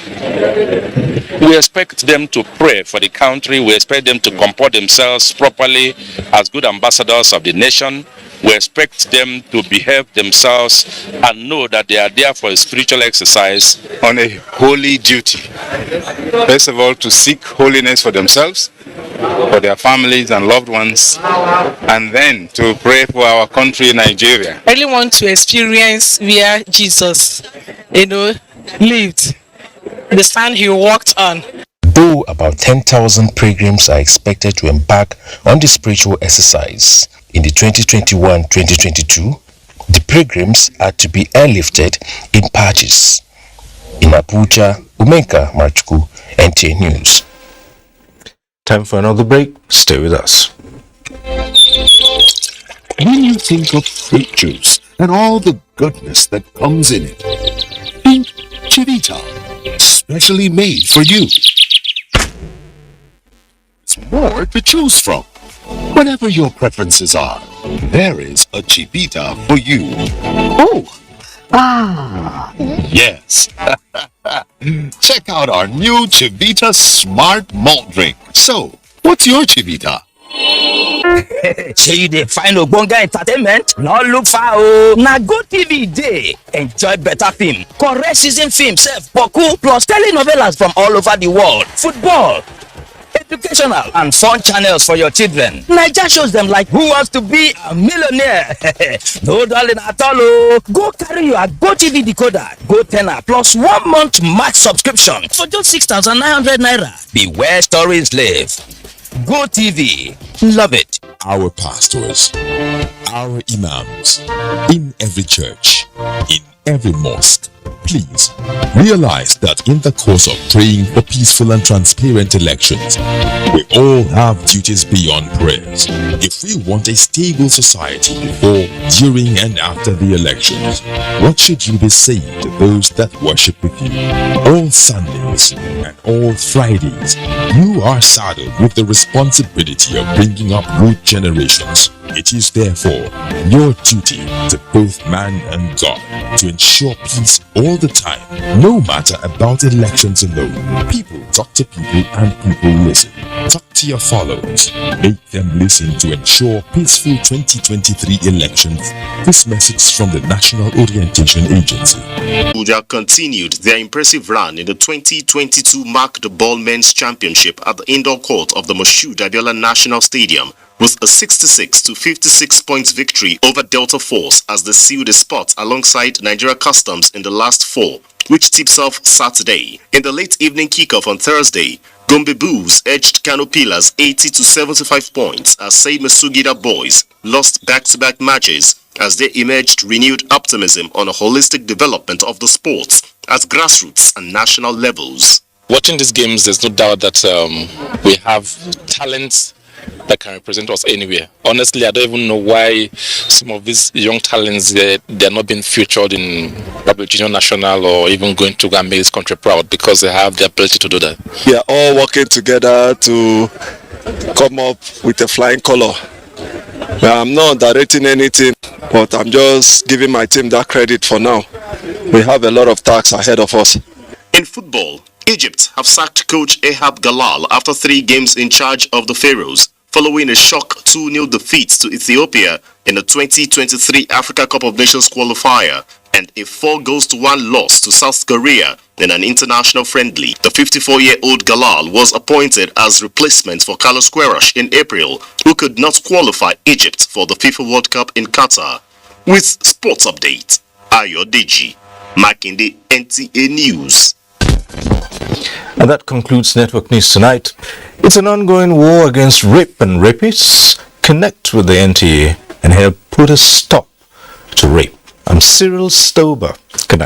We expect them to pray for the country. We expect them to comport themselves properly as good ambassadors of the nation. We expect them to behave themselves and know that they are there for a spiritual exercise
on a holy duty. First of all, to seek holiness for themselves, for their families and loved ones, and then to pray for our country, Nigeria.
I really want to experience where Jesus, lived, the sand he walked on.
though about 10,000 pilgrims are expected to embark on the spiritual exercise. In the 2021-2022, the pilgrims are to be airlifted in patches. In Abuja, Umenka Marchuku, NTA News.
Time for another break. Stay with us.
When you think of fruit juice and all the goodness that comes in it, think Chivita, specially made for you. It's more to choose from. Whatever your preferences are, there is a Chivita for you. Oh! Yes. Check out our new Chivita Smart Malt Drink. So, what's your Chivita?
Shey you dey find ogbonge entertainment? No look far o. Na Go TV dey. Enjoy better film, correct season film sef, boku plus telenovelas from all over the world, football, educational and fun channels for your children. Naija shows them like Who Wants to Be a Millionaire? No darling at all o. Go carry your Go TV decoder, Go Tenor plus 1 month max subscription for just 6,900 naira. Beware stories live. Go TV. Love it.
Our pastors, our imams, in every church, in every mosque, please realize that in the course of praying for peaceful and transparent elections, we all have duties beyond prayers. If we want a stable society before, during, and after the elections, what should you be saying to those that worship with you? All Sundays and all Fridays, you are saddled with the responsibility of bringing up good generations. It is therefore your duty to both man and God to ensure peace all the time, no matter about elections alone. People talk to people and people listen. Talk to your followers. Make them listen to ensure peaceful 2023 elections. This message from the National Orientation Agency.
Abuja continued their impressive run in the 2022 Mark the Ball Men's Championship at the indoor court of the Kola Abiola National Stadium, with a 66-56 points victory over Delta Force as they sealed a spot alongside Nigeria Customs in the last four, which tips off Saturday. In the late evening kickoff on Thursday, Gombe Bulls edged Kano Pillars 80-75 points as Said Sugida boys lost back-to-back matches as they emerged renewed optimism on a holistic development of the sport at grassroots and national levels.
Watching these games, there's no doubt that we have talents that can represent us anywhere. Honestly, I don't even know why some of these young talents, they're not being featured in probably junior national or even going to go and make this country proud, because they have the ability to do that.
We are all working together to come up with a flying color. I'm not directing anything, but I'm just giving my team that credit for now. We have a lot of tasks ahead of us.
In football, Egypt have sacked coach Ehab Galal after 3 games in charge of the Pharaohs, following a shock 2-0 defeat to Ethiopia in the 2023 Africa Cup of Nations qualifier and a 4-1 loss to South Korea in an international friendly. The 54-year-old Galal was appointed as replacement for Carlos Queiroz in April, who could not qualify Egypt for the FIFA World Cup in Qatar. With sports update, Ayo Deji, Makinde, NTA News.
And that concludes Network News tonight. It's an ongoing war against rape and rapists. Connect with the NTA and help put a stop to rape. I'm Cyril Stober. Good night.